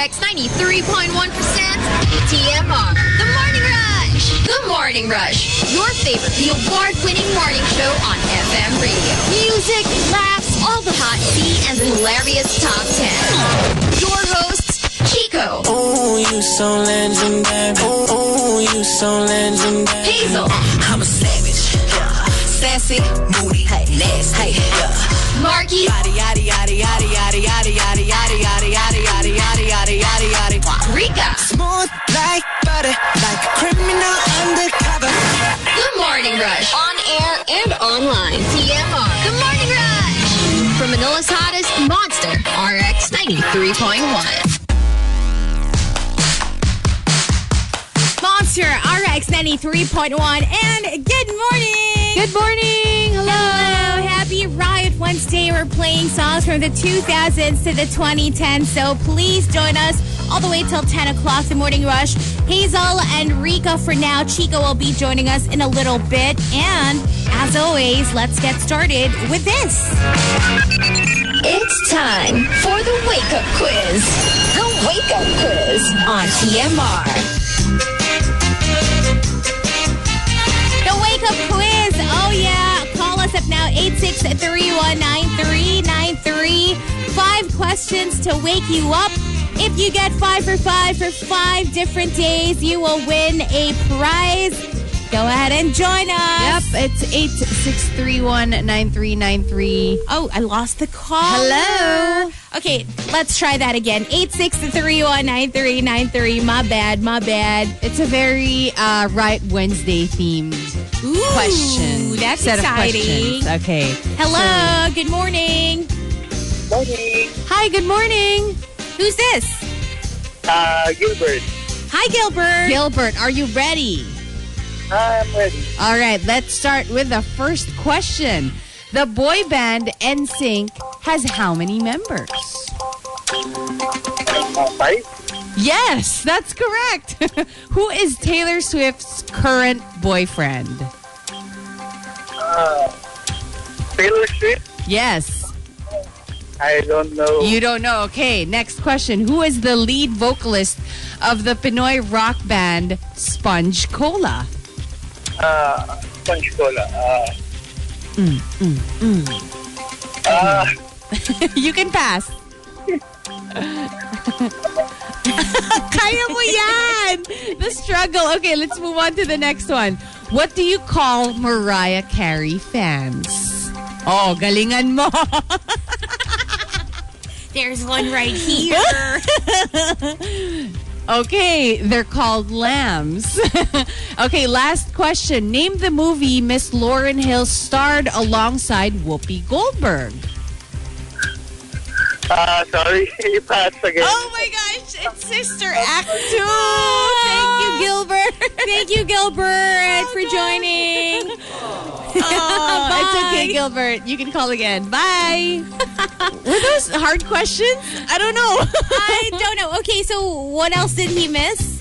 RX 93.1%, TMR. The Morning Rush. The Morning Rush. Your favorite, the award-winning morning show on FM radio. Music, laughs, all the hot tea, and hilarious top 10. Your hosts, Chico. Oh, you so legendary. Oh, you so legendary. Hazel. I'm a savage. Yeah. Sassy. Moody. Hey. Nasty. Hey. Yeah. Marky. Yada yada yada yada yada yada yada yada yada yada yada yada yada yada yada. Rika. Smooth like butter, like a criminal undercover. The Morning Rush. On air and online. TMR. The Morning Rush. From Manila's hottest monster, RX 93.1. Monster RX 93.1 and good morning! Good morning! Hello! Happy Riot Wednesday. We're playing songs from the 2000s to the 2010s, so please join us all the way till 10 o'clock, the Morning Rush. Hazel and Rika for now. Chico will be joining us in a little bit. And as always, let's get started with this. It's time for the Wake Up Quiz. The Wake Up Quiz on TMR. The Wake Up Quiz. Oh, yeah. Call us up now, 863-193-93. 5 questions to wake you up. If you get 5 for 5 for 5 different days, you will win a prize. Go ahead and join us. Yep, it's 863-193-93. Oh, I lost the call. Hello. Okay, let's try that again. 863-193-93. My bad. It's a very Riot Wednesday themed question. That's set exciting. Of questions. Okay. Hello, good morning. Morning. Hi, good morning. Who's this? Gilbert. Hi, Gilbert. Gilbert, are you ready? I'm ready. All right, let's start with the first question. The boy band NSYNC has how many members? 5. Yes, that's correct. Who is Taylor Swift's current boyfriend? Taylor Swift. Yes. I don't know. You don't know. Okay, next question. Who is the lead vocalist of the Pinoy rock band Sponge Cola? Sponge Cola. You can pass. Kaya mo yan! The struggle. Okay, let's move on to the next one. What do you call Mariah Carey fans? Oh, galingan mo. There's one right here. Okay, they're called lambs. Okay, last question. Name the movie Miss Lauryn Hill starred alongside Whoopi Goldberg. Sorry, you passed again. Oh my gosh, it's Sister Act 2. Thank you, Gilbert. Thank you, Gilbert, for joining. It's okay, Gilbert. You can call again. Bye. Were those hard questions? I don't know. I don't know. Okay, so what else did he miss?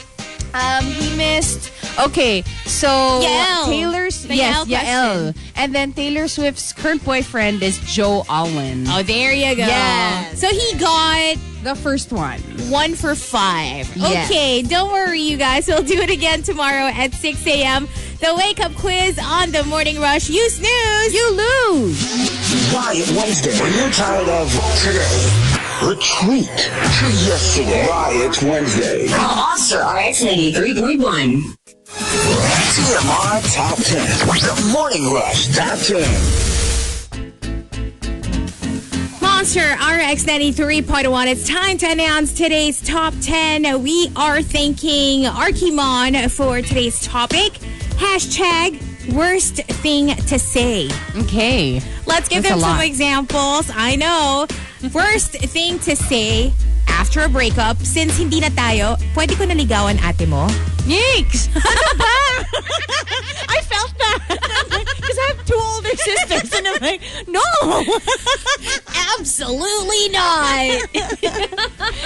He missed. Okay, so Yael. Taylor's The yes, Yael Yael, and then Taylor Swift's current boyfriend is Joe Alwyn. Oh, there you go. Yes. So he got The first one. 1 for 5. Yes. Okay, don't worry, you guys. We'll do it again tomorrow at 6 a.m. The Wake Up Quiz on the Morning Rush. You snooze, you lose. Riot Wednesday. When you're tired of today, retreat to yesterday. Riot Wednesday. Monster RX 93.1. TMR Top 10. The Morning Rush Top 10. Monster RX 93.1. It's time to announce today's top 10. We are thanking Arkimon for today's topic. Hashtag worst thing to say. Okay. Let's give That's them a some lot. examples. I know. Worst thing to say after a breakup, since hindi na tayo, pwede ko naligawan ate mo? Yikes! I felt that. Because I have 2 older sisters. And I'm like, no! Absolutely not.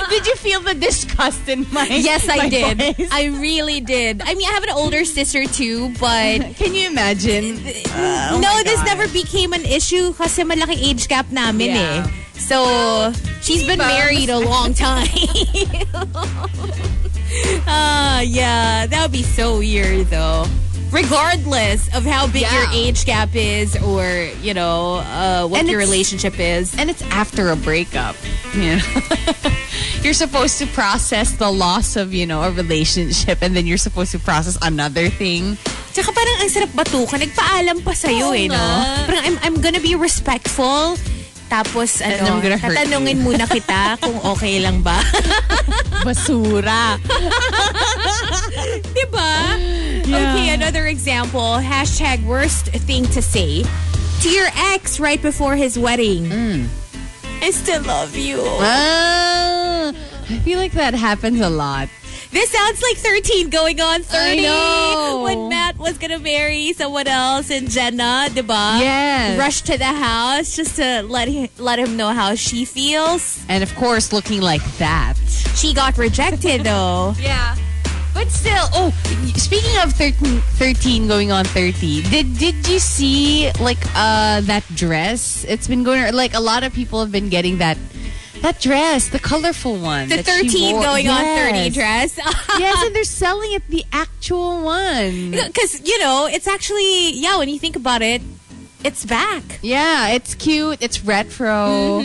Did you feel the disgust in my Yes, I my did. voice? I really did. I mean, I have an older sister too, but Can you imagine? no, this never became an issue kasi malaki age gap namin Yeah. eh. So, She's been married a long time. Yeah, that would be so weird though. Regardless of how big your age gap is or, you know, what your relationship is. And it's after a breakup. You know? You're supposed to process the loss of, you know, a relationship and then you're supposed to process another thing. Tsaka parang ang sarap batukan. Nagpaalam pa sa'yo no? Parang I'm gonna be respectful. Tapos, tatanungin muna kita kung okay lang ba. Basura. Diba? Yeah. Okay, another example. Hashtag worst thing to say to your ex right before his wedding. I still love you. I feel like that happens a lot. This sounds like 13 going on 30. I know. When Matt was gonna marry someone else and Jenna, diba? Yes. Rushed to the house just to let him know how she feels. And of course, looking like that. She got rejected though. Yeah. But still, speaking of 13 going on 30, did you see like that dress? It's been going, like a lot of people have been getting that dress, the colorful one. The 13 going on 30 dress. Yes, and they're selling it, the actual one. Because, you know, it's actually, when you think about it, it's back. Yeah, it's cute. It's retro.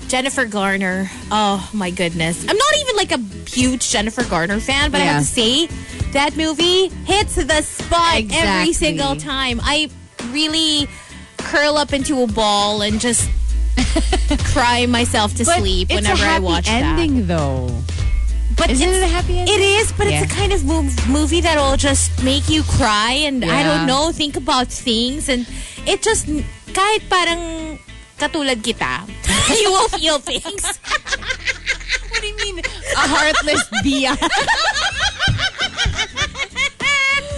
Jennifer Garner. Oh, my goodness. I'm not even like a huge Jennifer Garner fan, but I have to say, that movie hits the spot every single time. I really curl up into a ball and just cry myself to sleep whenever I watch that. It's a happy ending, though. But isn't it a happy ending? It is, but it's a kind of movie that'll just make you cry and I don't know, think about things, and it just, kahit parang katulad kita, you will feel things. What do you mean? A heartless Dia.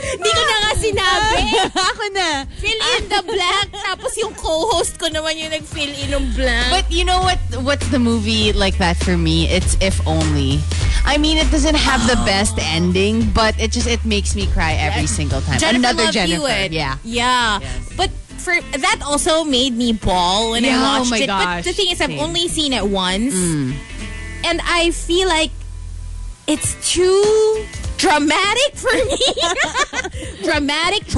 Hindi ko na nga sinabi. Ako na. Fill in the blank. Tapos yung co-host ko naman yung nag-fill in ng blank. But you know what's the movie like that for me? It's If Only. I mean, it doesn't have the best ending, but it makes me cry every single time. Another Jennifer. Yeah. Yeah. Yes. But that also made me bawl when I watched it. Gosh. But the thing is, I've only seen it once. And I feel like it's too dramatic for me. Traumatic.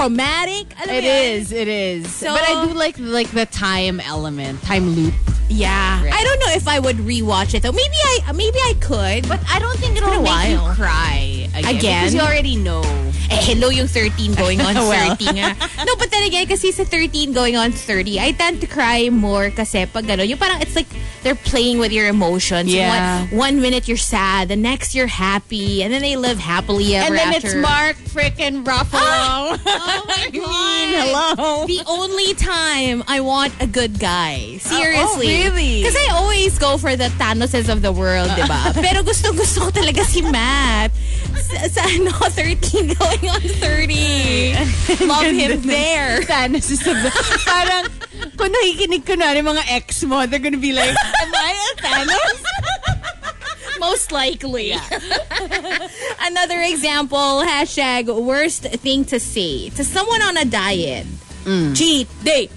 It is. So, but I do like the time element, time loop. Yeah. Right. I don't know if I would rewatch it though. Maybe I could. But I don't think it'll make you cry again. Because you already know. Hello yung 13 going on 30 nga. No, but then again, kasi sa 13 going on 30, I tend to cry more kasi pag gano'n. Yung parang it's like they're playing with your emotions. Yeah. One minute you're sad, the next you're happy, and then they live happily ever after. And then it's Mark frickin' Ruffalo. Oh my God. Hello. The only time I want a good guy. Seriously. Oh, really? Because I always go for the Thanoses of the world, diba? Pero gusto ko talaga si Matt. Sa 13 going on 30. Love him there. Thanoses of the... Parang, kung nakikinig ko na yung mga ex mo, they're gonna be like, am I a Thanos? Most likely. Yeah. Another example, hashtag worst thing to say to someone on a diet. Cheat day.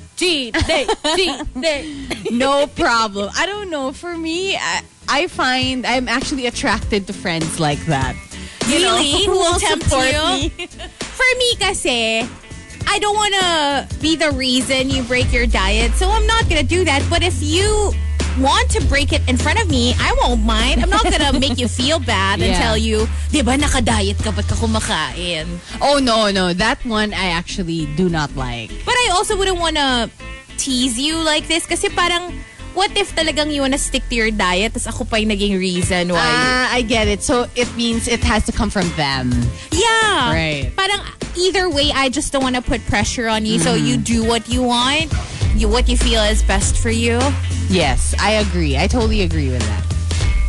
No problem. I don't know. For me, I find I'm actually attracted to friends like that. Really? Who will support me? For me kasi, I don't want to be the reason you break your diet, so I'm not going to do that. But if you want to break it in front of me, I won't mind. I'm not going to make you feel bad and tell you, di ba naka-diet ka, ba't ka kumakain? Oh, no. That one I actually do not like. But I also wouldn't want to tease you like this kasi parang, what if talagang you wanna stick to your diet tas ako pa yung naging reason why? I get it. So it means it has to come from them. Yeah. Right. Parang either way, I just don't want to put pressure on you. So you do what you want, what you feel is best for you. Yes, I agree. I totally agree with that.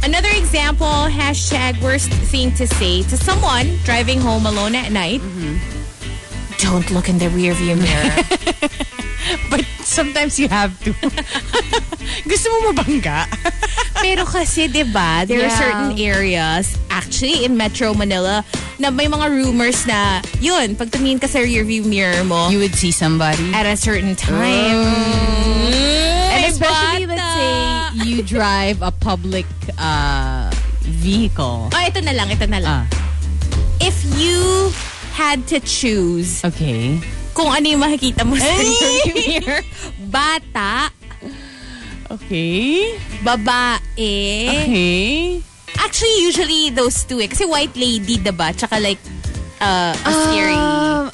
Another example, hashtag worst thing to say to someone driving home alone at night. Don't look in the rearview mirror. But sometimes you have to. Gusto mo mabangga? Pero kasi, diba, there are certain areas, actually in Metro Manila, na may mga rumors na, yun, pag tumingin ka sa rearview mirror mo, you would see somebody at a certain time. And especially, let's say, you drive a public vehicle. Oh, ito na lang. If you had to choose Okay. kung ano yung makikita mo sa rearview mirror, bata, Okay. babae. Okay. Actually, usually those two Kasi white lady, diba? Tsaka like, a scary.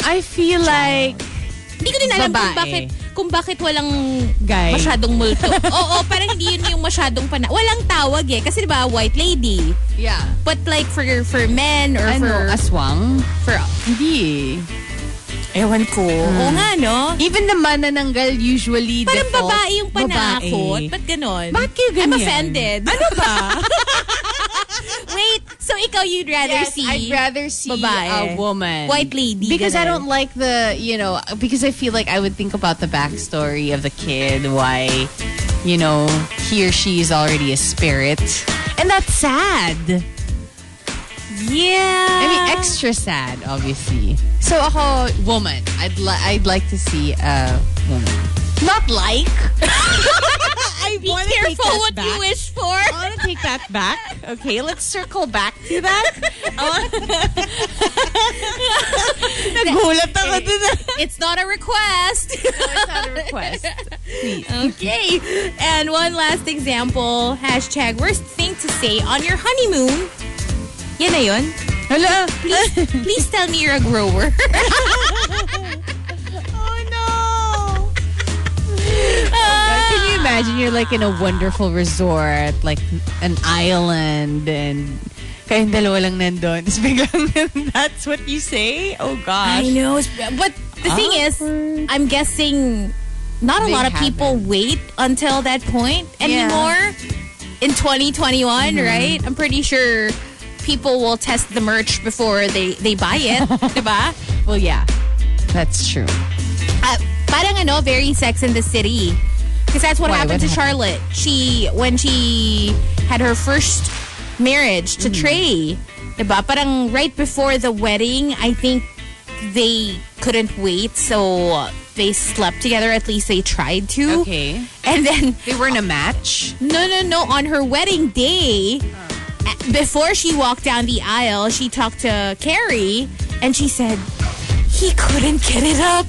I feel like Hindi ko din alam babae. kung bakit walang Guy. masyadong multo. Oo, parang hindi yun yung masyadong walang tawag eh. Kasi diba, white lady. Yeah. But like for men or for... aswang? for Hindi. Ewan ko. Oo nga, no? Even the manananggal usually Parang default, babae yung panakot. babae. Ba't ganon? Bakit kayo ganyan? I'm offended. Ano ba? Wait, so ikaw you'd rather Yes, see... I'd rather see babae. a woman. White lady. Because I ganon. don't like because I feel like I would think about the backstory of the kid, why, he or she is already a spirit. And that's sad. Yeah. I mean, extra sad, obviously. So ako, woman. I'd like to see a woman. Not like. Be careful what you wish for. I want to take that back. Okay, let's circle back to that. Nagulat ako dun. It's not a request. No, it's not a request. Please. Okay. And one last example. # worst thing to say on your honeymoon. Yan na yun. Hala. Please tell me you're a grower. Oh no. Can you imagine you're like in a wonderful resort, like an island, and kayong dalawa lang nandun. Tapos biglang that's what you say? Oh gosh. I know. But the thing is, I'm guessing not a They lot of people haven't. wait until that point anymore in 2021, right? I'm pretty sure people will test the merch before they buy it. Diba? Well, yeah. That's true. Parang very Sex in the City. Because that's what Why? happened What to Charlotte. When she had her first marriage to Trey, diba? Parang right before the wedding, I think they couldn't wait, so they slept together. At least they tried to. Okay. And then They were in a match? no. On her wedding day, before she walked down the aisle, she talked to Carrie, and she said, he couldn't get it up.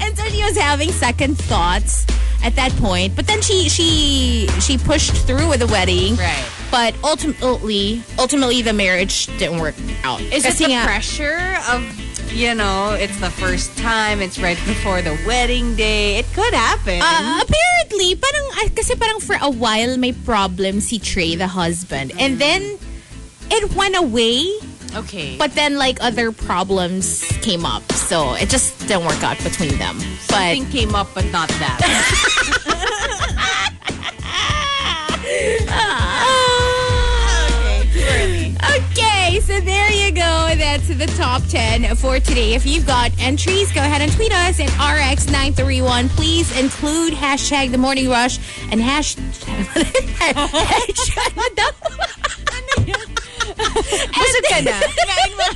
And so she was having second thoughts at that point. But then she pushed through with the wedding. Right. But ultimately the marriage didn't work out. Is it Kasi the nga, pressure of, it's the first time, it's right before the wedding day? It could happen. apparently, kasi for a while may problem si Trey, the husband. And then it went away. Okay. But then other problems came up. So it just didn't work out between them. Something came up, but not that. Okay, so there you go. That's the top 10 for today. If you've got entries, go ahead and tweet us at RX931. Please include # The Morning Rush and Busog ka na. Kinain mo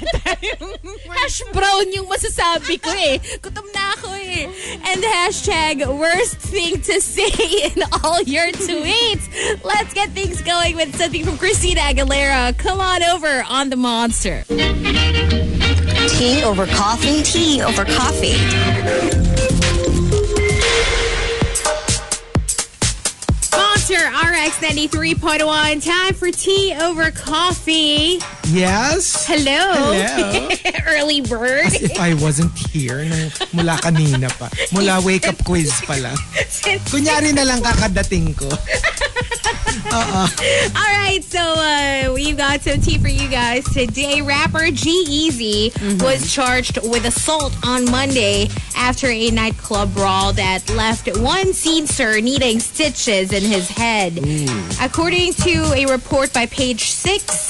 Hash brown yung masasabi ko eh. Gutom na ako eh. And # worst thing to say in all your tweets. Let's get things going with something from Christina Aguilera. Come on over on The Monster. Tea over coffee? Tea over coffee. Monster RX 93.1. Time for tea over coffee. Yes? Hello. Hello. Early bird. As if I wasn't here mula kanina pa. Mula wake-up quiz pa lang. Kunyari na lang kakadating ko. All right, so we've got some tea for you guys today. Rapper G-Eazy was charged with assault on Monday after a nightclub brawl that left one scenester needing stitches in his head. According to a report by Page 6,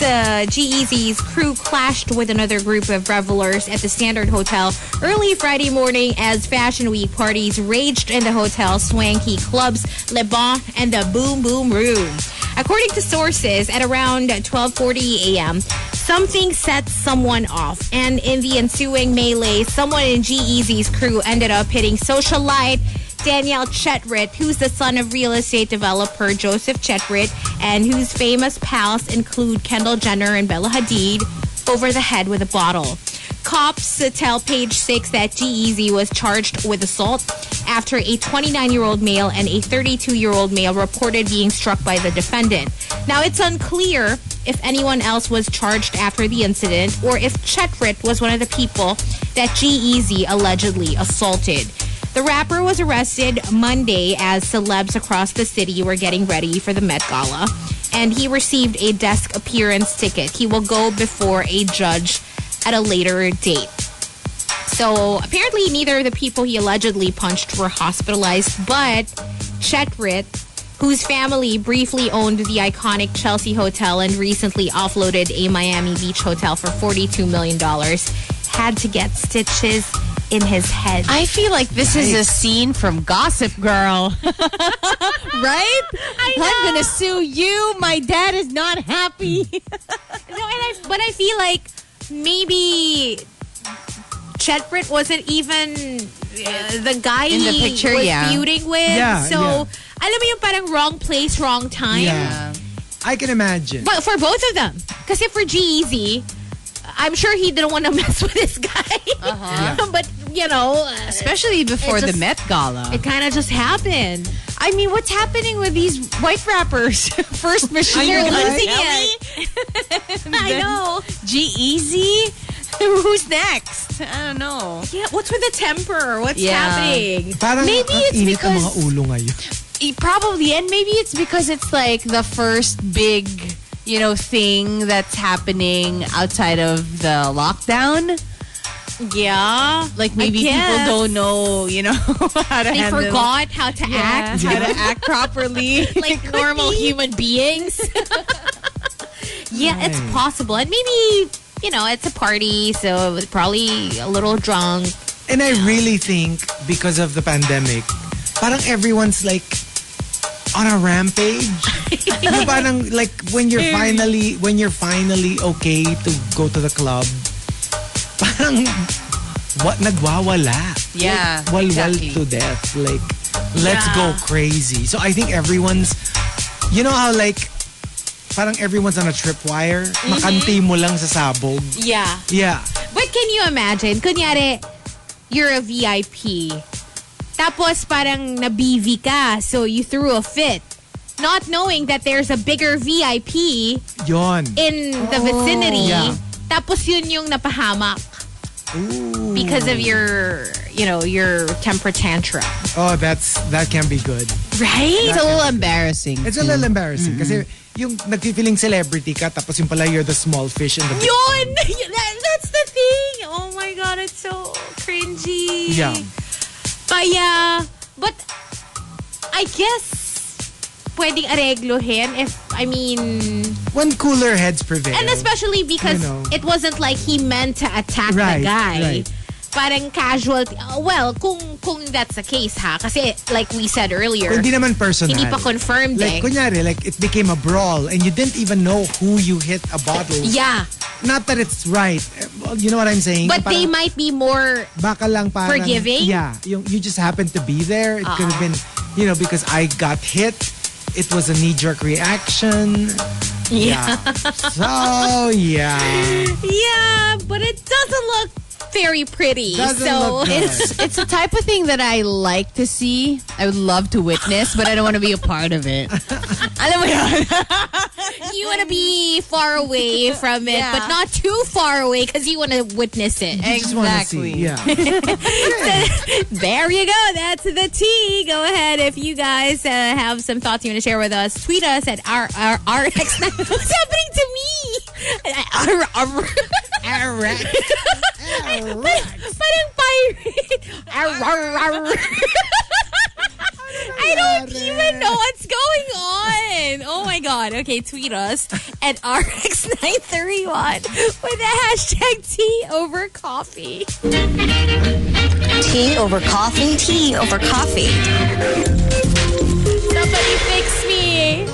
G-Eazy's crew clashed with another group of revelers at the Standard Hotel early Friday morning as Fashion Week parties raged in the hotel's swanky clubs, Le Bon and the Boom Boom Room. According to sources, at around 12:40 a.m., something set someone off, and in the ensuing melee, someone in G-Eazy's crew ended up hitting socialite Danielle Chetrit, who's the son of real estate developer Joseph Chetrit, and whose famous pals include Kendall Jenner and Bella Hadid, over the head with a bottle. Cops tell Page 6 that G-Eazy was charged with assault after a 29-year-old male and a 32-year-old male reported being struck by the defendant. Now, it's unclear if anyone else was charged after the incident or if Chetrit was one of the people that G-Eazy allegedly assaulted. The rapper was arrested Monday as celebs across the city were getting ready for the Met Gala, and he received a desk appearance ticket. He will go before a judge at a later date. So apparently neither of the people he allegedly punched were hospitalized, but Chetrit, whose family briefly owned the iconic Chelsea Hotel and recently offloaded a Miami Beach hotel for $42 million, had to get stitches in his head. I feel like this is a scene from Gossip Girl. Right? I know. I'm gonna sue you. My dad is not happy. But I feel like maybe Chetrit wasn't even the guy in the he picture, was yeah. feuding with. Yeah, so, yeah. alam mo yung parang wrong place, wrong time. Yeah. I can imagine. But for both of them. Kasi for G-Eazy, I'm sure he didn't want to mess with this guy. Yeah. But, you know, Especially before it the just- Met Gala. it kind of just happened. I mean, what's happening with these white rappers? First machine, They're know, losing right? it. I know. G-Eazy? Who's next? I don't know. Yeah, what's with the temper? What's Yeah. happening? Parang Maybe ang it's init ang mga because- ulo ngayon. Probably, and maybe it's because it's like the first big, thing that's happening outside of the lockdown. Yeah. Like maybe I people guess. don't know, how to They handle. forgot how to act. how to act properly, Like normal human beings. Yeah, it's Right. possible. And maybe, it's a party, so it was probably a little drunk. And I really think because of the pandemic, parang everyone's like on a rampage. Yung parang like when you're finally okay to go to the club, parang nagwawala. Yeah, Like, walwal exactly. to death. Like, let's Yeah. go crazy. So I think everyone's, you know how like, parang everyone's on a tripwire? Makanti mo lang sa sabog. Yeah. Yeah. But can you imagine, kunyari, you're a VIP. Tapos parang na-BV ka, so you threw a fit. Not knowing that there's a bigger VIP Yon. in the vicinity. Yeah. Tapos yun yung napahamak. Ooh. Because of your temper tantrum. Oh, that can be good. Right? It's a little embarrassing. It's a little embarrassing kasi yung nagfi-feeling celebrity ka tapos yung pala you're the small fish in the big Yun! That's the thing! Oh my God, it's so cringy. Yeah. But yeah, but I guess pwedeng areglohin if, when cooler heads prevail. and especially because it wasn't like he meant to attack Right, the guy. right. Parang casualty. Well, kung that's the case ha. Kasi like we said earlier, Hindi naman personal. hindi pa confirmed Like, eh. kunyari, like, it became a brawl and you didn't even know who you hit a bottle. Yeah. Not that it's right. Well, you know what I'm saying? But they Parang might be more baka lang parang, forgiving? Yeah. You just happened to be there. It could have been, because I got hit. It was a knee-jerk reaction. Yeah. So, yeah. Yeah, but it doesn't look very pretty. Doesn't so look good. It's the type of thing that I like to see. I would love to witness, but I don't want to be a part of it. Alam mo yun? you want to be far away from it, Yeah. but not too far away because you want to witness it. You just wanna see. Yeah. There you go. That's the tea. Go ahead. If you guys have some thoughts you want to share with us, tweet us at RX9. What's happening to me? Parang pirate. I don't even know what's going on. Oh my God. Okay, tweet us at RX931 with the hashtag tea over coffee. Tea over coffee? Tea over coffee. Somebody fix me.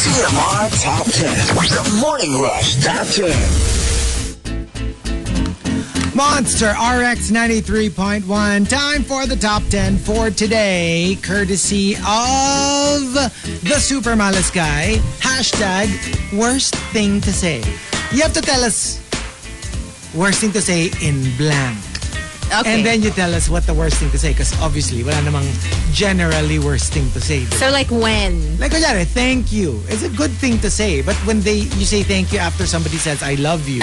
TMR Top 10. The Morning Rush Top 10. Monster RX 93.1. Time for the top 10 for today, courtesy of the Super Malas Guy. Hashtag worst thing to say. You have to tell us worst thing to say in blank. Okay. And then you tell us what the worst thing to say, because obviously wala namang generally worst thing to say. So like when? Like kunyari, thank you. It's a good thing to say, but when you say thank you after somebody says I love you,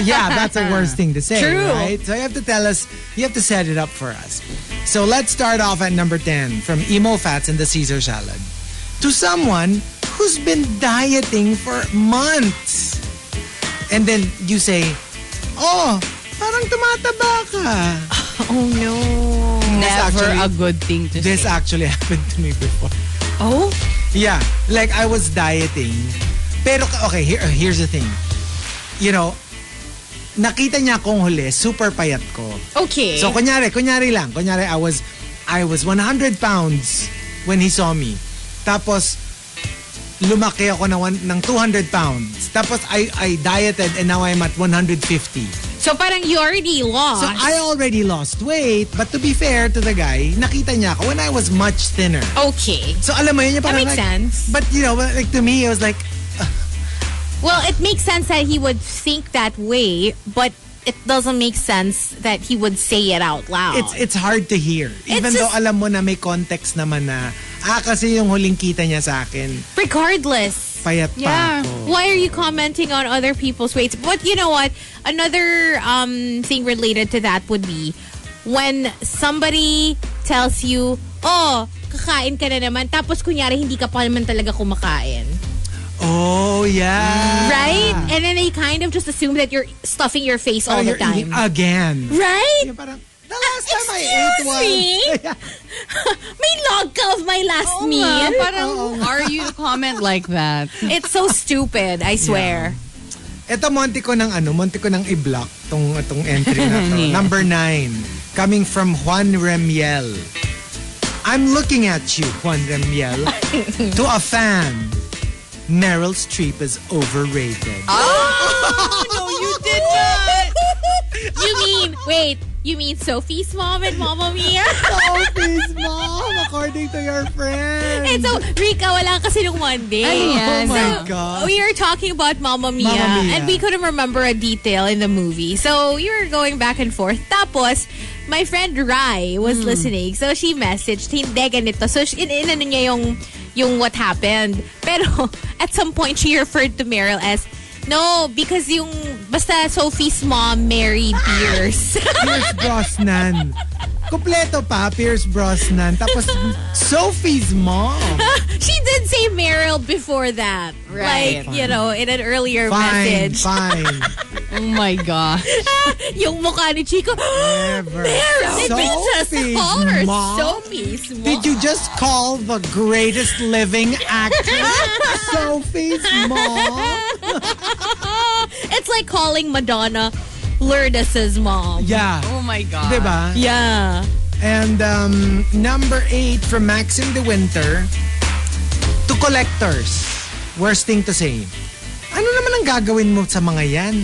yeah, that's a worst thing to say. True. Right? So you have to tell us, you have to set it up for us. So let's start off at number 10 from Emo Fats and the Caesar Salad. To someone who's been dieting for months. And then you say, oh, parang tumataba ka. Oh no. Never actually- a good thing to This say. actually happened to me before. Oh? Yeah, like I was dieting. Pero okay, here's the thing. You know, nakita niya akong huli, super payat ko. Okay. So kunyari lang. Kunyari I was 100 pounds when he saw me. Tapos lumaki ako ng 200 pounds. Tapos I dieted and now I'm at 150. So parang you already lost. So I already lost weight, but to be fair to the guy, nakita niya ako when I was much thinner. Okay. So alam mo yun, That parang makes like, sense. But you know, like to me, it was like, Well, it makes sense that he would think that way, but it doesn't make sense that he would say it out loud. it's hard to hear. Even though alam mo na may context naman na, kasi yung huling kita niya sa akin, Regardless. payat pa ako. Why are you commenting on other people's weights? But you know what? Another thing related to that would be when somebody tells you, oh, kakain ka na naman, tapos kunyari hindi ka pa naman talaga kumakain. Oh, yeah. Right? And then they kind of just assume that you're stuffing your face all the You're eating time. again. Right? Yung parang, the last time I ate Excuse one. me? May log ka of my last Oo meal. nga, parang are you to comment like that? It's so stupid, I swear. Ito, monti ko ng i-block tong entry na to. Yeah. Number 9, coming from Juan Remiel. I'm looking at you, Juan Remiel. To a fan, Meryl Streep is overrated. No, you did not. You mean Sophie's mom and Mamma Mia? Sophie's mom, according to your friend. And so, Rika, wala kasi nung Monday. Ano yan? Oh my So, God. we were talking about Mamma Mia, Mamma Mia. and we couldn't remember a detail in the movie. So, we were going back and forth. Tapos, my friend Rai was listening. So, she messaged, hindi ganito. So, inano niya yung what happened. Pero, at some point, she referred to Meryl as, no, because yung, basta Sophie's mom married Pierce. Pierce Brosnan. Kompleto pa, Pierce Brosnan. Tapos, Sophie's mom. She did say Meryl before that. Right. Like, you know, in an earlier Fine, message. fine. Oh my gosh. Yung mukha ni Chico. Never. Meryl! Did we just Sophie's call her mom? Sophie's mom? Did you just call the greatest living actress Sophie's mom? It's like calling Madonna Lourdes's mom. Yeah. Oh my God. Diba? Yeah. And number 8 from Maxim De Winter. To collectors, worst thing to say. Ano naman ang gagawin mo sa mga yan?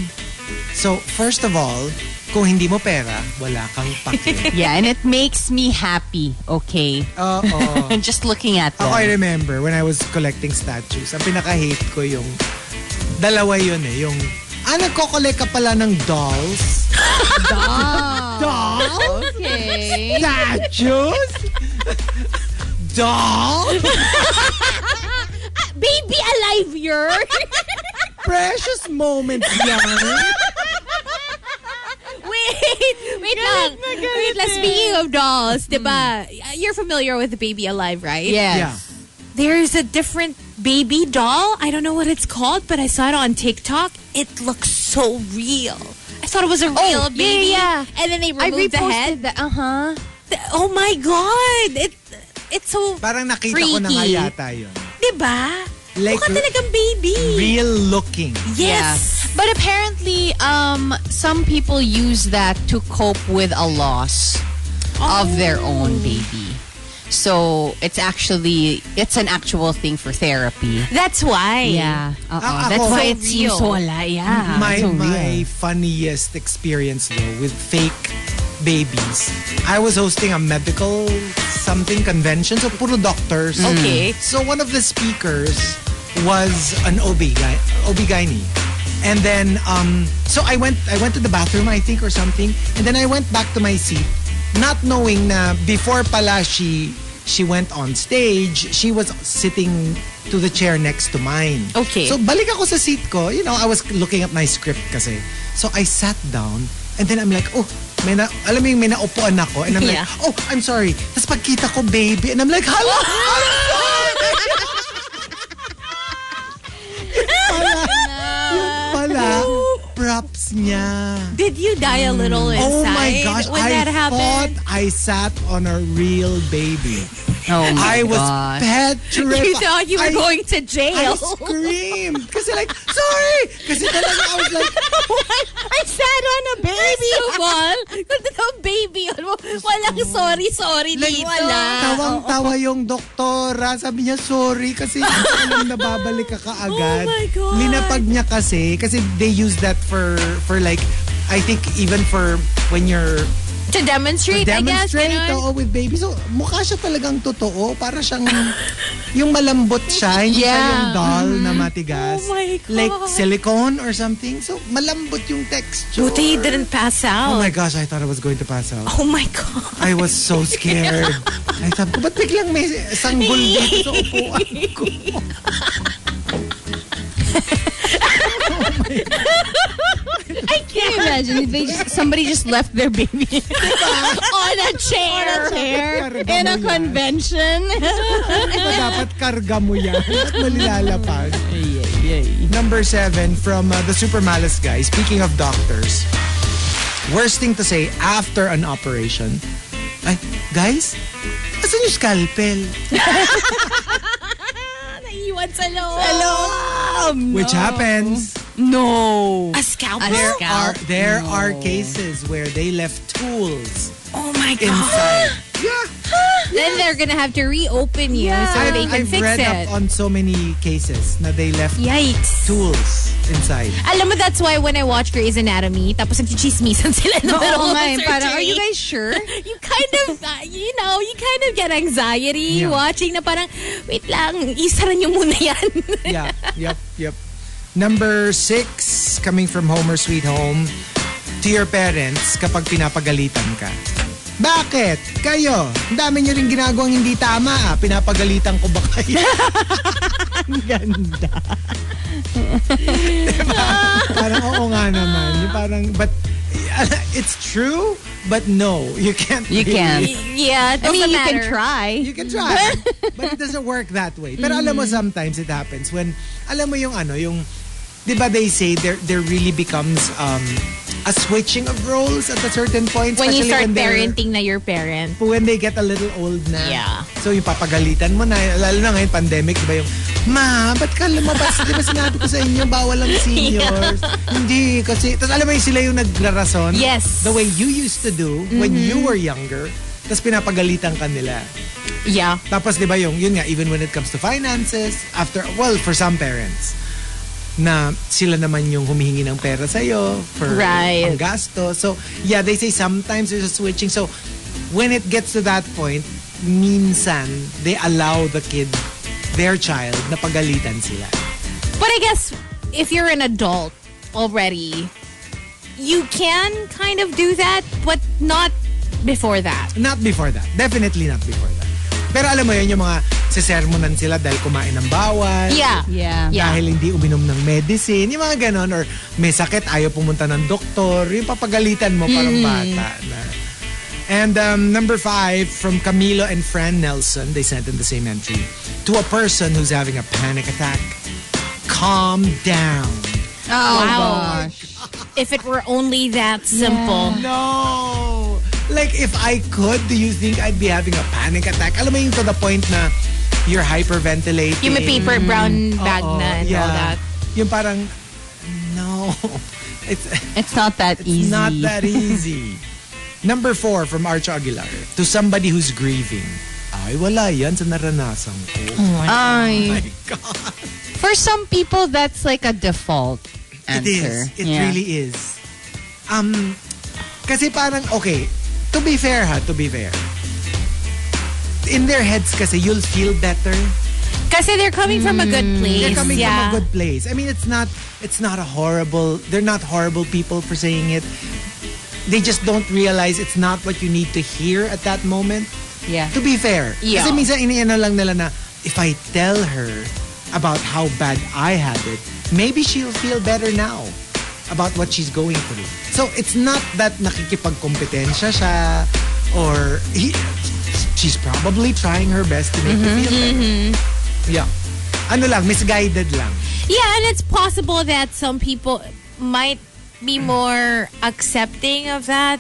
So, first of all, kung hindi mo pera, wala kang pake. Yeah, and it makes me happy, okay? Oo. Just looking at them. Ako, I remember when I was collecting statues, ang pinaka-hate ko yung dalawa yun eh. Yung, nagko-collect ka pala ng dolls? Dolls? Okay. Statues? Dolls? Baby alive, you're. Precious moments yan. Wait lang. Speaking of dolls, diba? You're familiar with the Baby Alive, right? Yes. Yeah. There's a different baby doll. I don't know what it's called, but I saw it on TikTok. It looks so real. I thought it was a real baby. yeah. And then they I removed the reposted head. that. Uh-huh. Oh my God! It's so Parang nakita freaky. ko na nga yata yun. Diba? Like, Mukha talagang baby. real looking. Yes. But apparently, some people use that to cope with a loss of their own baby. So it's an actual thing for therapy. That's why. Yeah. That's Ako, why so it seems real. so ala. Yeah. My funniest experience though with fake babies. I was hosting a medical something convention, so puro doctors. Okay. So one of the speakers was an OB-GYN. And then so I went to the bathroom, I think, or something, and then I went back to my seat, not knowing na before pala she went on stage, she was sitting to the chair next to mine. Okay. So balik ako sa seat ko, I was looking at my script kasi. So I sat down and then I'm like, oh, may naupuan ako. And I'm Yeah. like, oh, I'm sorry. Tapos pagkita ko, baby, and I'm like, hala, I'm sorry. Yung pala, props niya. Did you die a little inside Oh my gosh, when I that happened? thought I sat on a real baby. Oh my I was gosh. petrified. You thought you were going to I jail. screamed. Kasi like, sorry! Kasi talaga I was like, I sat on a baby. Ball. Kung baby yun, walang sorry like dito. tawang-tawa yung doktora. Sabi niya, sorry, kasi hindi ko alam na babalik ka kaagad. Oh my God. Linapag niya kasi they use that for like, I think even for when you're To demonstrate, I guess. demonstrate Ganun. with baby. So, mukha siya talagang totoo. Para siyang, yung malambot siya. Hindi siya yung doll na matigas. Oh my God. Like silicone or something. So, malambot yung texture. Buti you didn't pass out. Oh my gosh, I thought I was going to pass out. Oh my God. I was so scared. I thought, ba't biglang may sanggol dito sa upuan ko? I can't imagine. Somebody just left their baby On a chair. Karga In a mo yan. convention. Dapat karga mo yan. At malilalapag. Number 7 from the Super Malas guy. Speaking of doctors, worst thing to say after an operation, ay, guys, asan yung scalpel? Naiwan sa loob. Which happens. No. A scalpel? There are cases where they left tools Oh my God. inside. Then they're gonna have to reopen you so they can I've fix read it. up on so many cases na they left Yikes. tools inside. Alam mo, that's why when I watch Grey's Anatomy, tapos nagchichismisan sila in the middle Oo of nga the eh. Parang, surgery. are you guys sure? You kind of, you kind of get anxiety Yeah. watching na parang, wait lang, isara niyo muna yan. Yeah, yep. Number 6, coming from Homer Sweet Home, to your parents kapag pinapagalitan ka. Bakit? Kayo, ang dami nyo rin ginagawang hindi tama. Pinapagalitan ko ba kayo? Ang ganda. Diba? Parang oo nga naman. Yung parang, but it's true, but no. You can't. You can't. Yeah, it I mean, doesn't you can matter. try. You can try, but it doesn't work that way. Pero alam mo, sometimes it happens when, alam mo yung di ba they say there really becomes a switching of roles at a certain point. When you especially start they're- parenting na your parent. when they get a little old na. Yeah. So yung papagalitan mo na, lalo na ngayon pandemic, di ba yung, ma, ba't ka lumabas? Di ba sinabi ko sa inyo, bawal ang seniors? Hindi, kasi, tapos alam mo yung sila yung nagrarason. Yes. The way you used to do when you were younger, tapos pinapagalitan ka nila. Yeah. Tapos di ba yun nga, even when it comes to finances, for some parents, na sila naman yung humihingi ng pera sa'yo for Right. panggasto. So, yeah, they say sometimes there's a switching. So, when it gets to that point, minsan, they allow the kid, their child, na pagalitan sila. But I guess if you're an adult already, you can kind of do that, but not before that. Not before that. Definitely not before that. Pero alam mo yun, yung mga sisermonan sila dahil kumain ng bawal. Yeah. Yeah. Dahil hindi uminom ng medicine, yung mga ganon, or may sakit, ayaw pumunta ng doktor, yung papagalitan mo parang bata na. And number 5, from Camilo and Fran Nelson, they sent in the same entry. To a person who's having a panic attack, calm down. Oh, Wow. gosh. If it were only that simple. No! Like, if I could, do you think I'd be having a panic attack? Alam mo yung to the point na you're hyperventilating. Yung may paper brown bag Oo, na and all that. Yung parang, no. It's not that easy. Not that easy. Number 4 from Archo Aguilar. To somebody who's grieving. Ay, wala yan sa naranasan ko. Ay. My God. For some people, that's like a default answer. It really is. Kasi parang, okay, to be fair, in their heads kasi, you'll feel better. Kasi they're coming from a good place. They're coming from a good place. I mean, it's not a horrible, they're not horrible people for saying it. They just don't realize it's not what you need to hear at that moment. Yeah. To be fair. Yeah. Kasi minsan iniano lang nila na, if I tell her about how bad I had it, maybe she'll feel better now about what she's going through. So it's not that nakikipagkompetensya siya or she's probably trying her best to make you feel better. Yeah. Ano lang, misguided lang. Yeah, and it's possible that some people might be more accepting of that.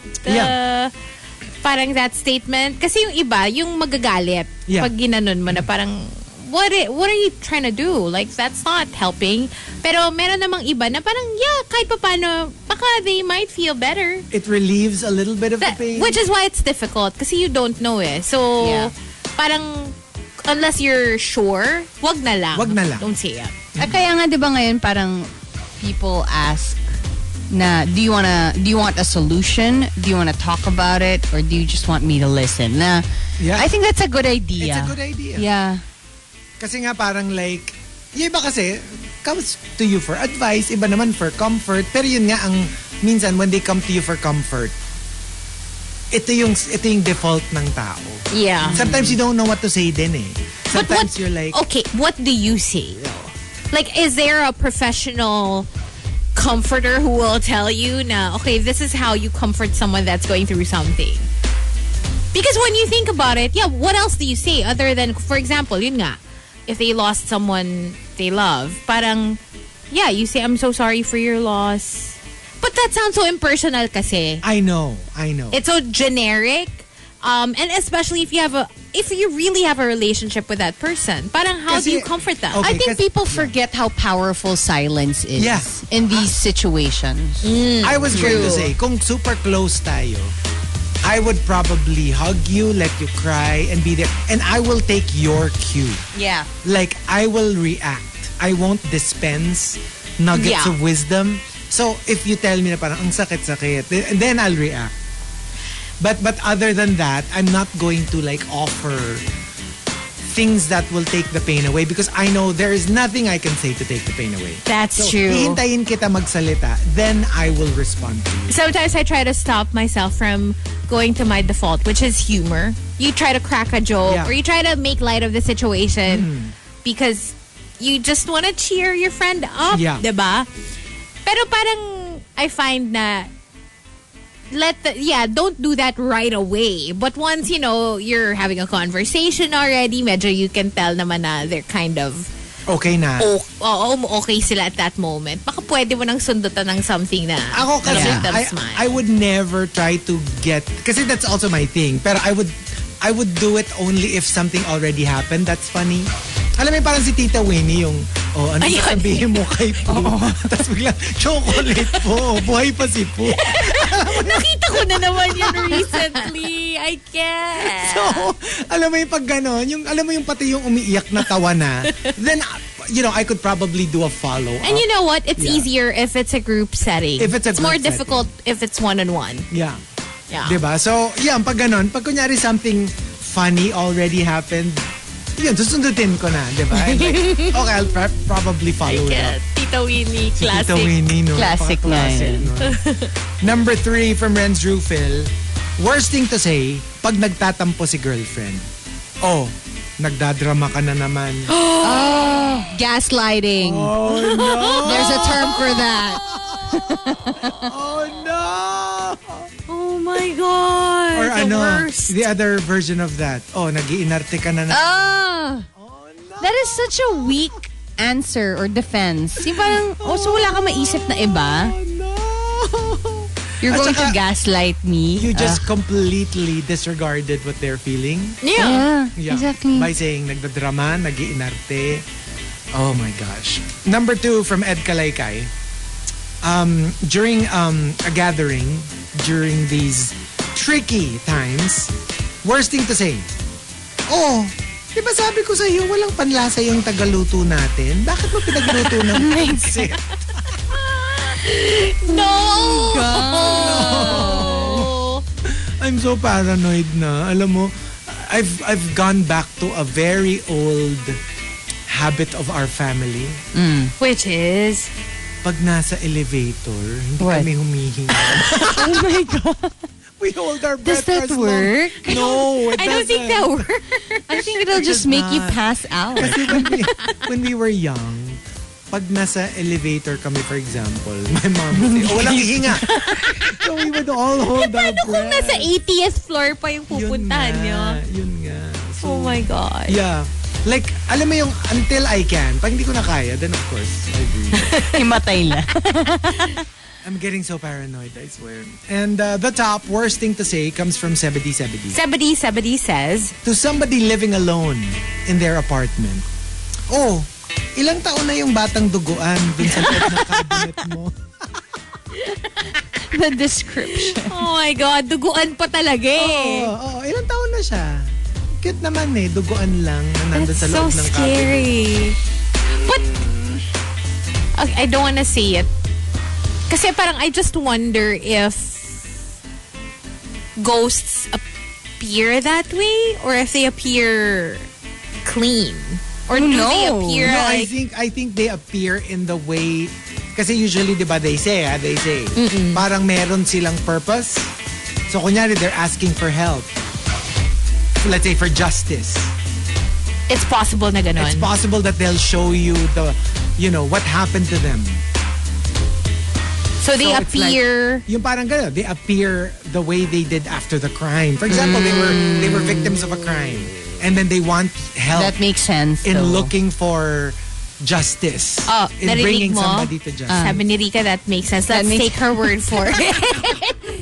Parang that statement. Kasi yung iba, yung magagalit. Yeah. Pag ginanon mo na parang, what are you trying to do? Like, that's not helping. Pero meron namang iba na parang, yeah, kahit pa paano, baka they might feel better. It relieves a little bit of the pain. Which is why it's difficult. Kasi you don't know eh. So, parang, unless you're sure, wag na lang. Wag na lang. Don't say it. Kaya nga, di ba ngayon, parang people ask na, do you want a solution? Do you want to talk about it? Or do you just want me to listen? Na, I think that's a good idea. It's a good idea. Yeah. Kasi nga parang like, yung iba kasi, comes to you for advice, iba naman for comfort. Pero yun nga, ang minsan when they come to you for comfort, ito yung default ng tao. Yeah. Sometimes you don't know what to say din eh. Sometimes you're like... Okay, what do you say though? Like, is there a professional comforter who will tell you na, okay, this is how you comfort someone that's going through something? Because when you think about it, yeah, what else do you say other than, for example, yun nga, if they lost someone they love, parang, yeah, you say, I'm so sorry for your loss. But that sounds so impersonal kasi. I know. It's so generic. And especially if you really have a relationship with that person, parang how Kasi, do you comfort them? okay, I think people forget how powerful silence is Yeah. in these situations. I was going to say, kung super close tayo, I would probably hug you, let you cry, and be there. And I will take your cue. Yeah. Like, I will react. I won't dispense nuggets of wisdom. So, if you tell me na parang, ang sakit-sakit, then I'll react. But other than that, I'm not going to like offer things that will take the pain away because I know there is nothing I can say to take the pain away. That's So, true. hihintayin kita magsalita, then I will respond to you. Sometimes I try to stop myself from going to my default, which is humor. You try to crack a joke or you try to make light of the situation because you just want to cheer your friend up, diba? Pero parang I find na don't do that right away. But once, you're having a conversation already, medyo you can tell naman na they're kind of okay na. Okay sila at that moment. Baka pwede mo nang sundutan ng something na Ako kasi, make them smile. I would never try to get, kasi that's also my thing. Pero I would do it only if something already happened that's funny. Alam mo, parang si Tita Winnie yung, ano sabihin mo kay Po? Tapos biglang, chocolate po. Buhay pa si Po. Nakita ko na naman yun recently. I can't. So, alam mo yung pag gano'n, alam mo yung pati yung umiiyak na tawa na, then, I could probably do a follow-up. And you know what? It's easier if it's a group setting. If it's a group more setting. difficult if it's one-on-one. Yeah. Yeah. Diba? So, pag gano'n, pag kunyari something funny already happened, yun, susundutin ko na, diba? And like, okay, I'll probably follow it up. Tita Winnie, classic. Tita Winnie, no? Classic na yun. Number 3 from Renz Rufil, worst thing to say, pag nagtatampo si girlfriend. Oh, nagdadrama ka na naman. Gaslighting. Oh, no! There's a term for that. Oh, no! Oh my God. Or the worst. the other version of that. Oh, nag-iinarte ka na. That is such a weak answer or defense. Yung parang, so wala ka maisip na iba? Oh, no! You're At going to saka, gaslight me? You just completely disregarded what they're feeling. Yeah. Exactly. By saying nagdadrama, nag-iinarte. Oh my gosh. Number 2 from Ed Kalaykay. During a gathering, during these tricky times, worst thing to say, Oh, di ba sabi ko sa'yo, walang panlasa yung tagaluto natin? Bakit mo pinagluto ng pansit? No! I'm so paranoid na. Alam mo, I've gone back to a very old habit of our family. Which is? Pag nasa elevator, hindi What? kami humihinga. Oh my God. We hold our Does breath that as long- work? No, it I don't think that doesn't. works. I think it'll just make you pass out. Kasi when we were young, pag nasa elevator kami, for example, my mom would say, oh, walang hihinga. So we would all hold our Paano kung breath. nasa 80th floor pa yung pupuntahan nyo? Yun nga. So, Oh my God. yeah. Like, alam mo yung until I can. Pag hindi ko na kaya, then of course, I agree. Himatay na. I'm getting so paranoid, I swear. And the top worst thing to say comes from Sebedi. Sebedi says, To somebody living alone in their apartment. Oh, ilang taon na yung batang duguan dun sa loob ng cabinet mo? The description. oh my God, duguan pa talaga eh. Oo, ilang taon na siya? Cute naman eh, duguan lang na nandun That's sa so loob ng cabinet. scary. But, okay, I don't wanna say it. Kasi parang I just wonder if ghosts appear that way or if they appear clean. Or do they appear No, like... I think they appear in the way kasi usually 'di ba they say parang meron silang purpose. So kunyari they're asking for help. Let's say for justice. It's possible na ganon. It's possible that they'll show you what happened to them. So they So it's like, appear... yung parang gano'n, they appear the way they did after the crime. For example, they were victims of a crime and then they want help That makes sense. in though. looking for justice. Oh, in narinig bringing mo? somebody to justice. Sabi ni Rika, that makes sense. Let's take her word for it.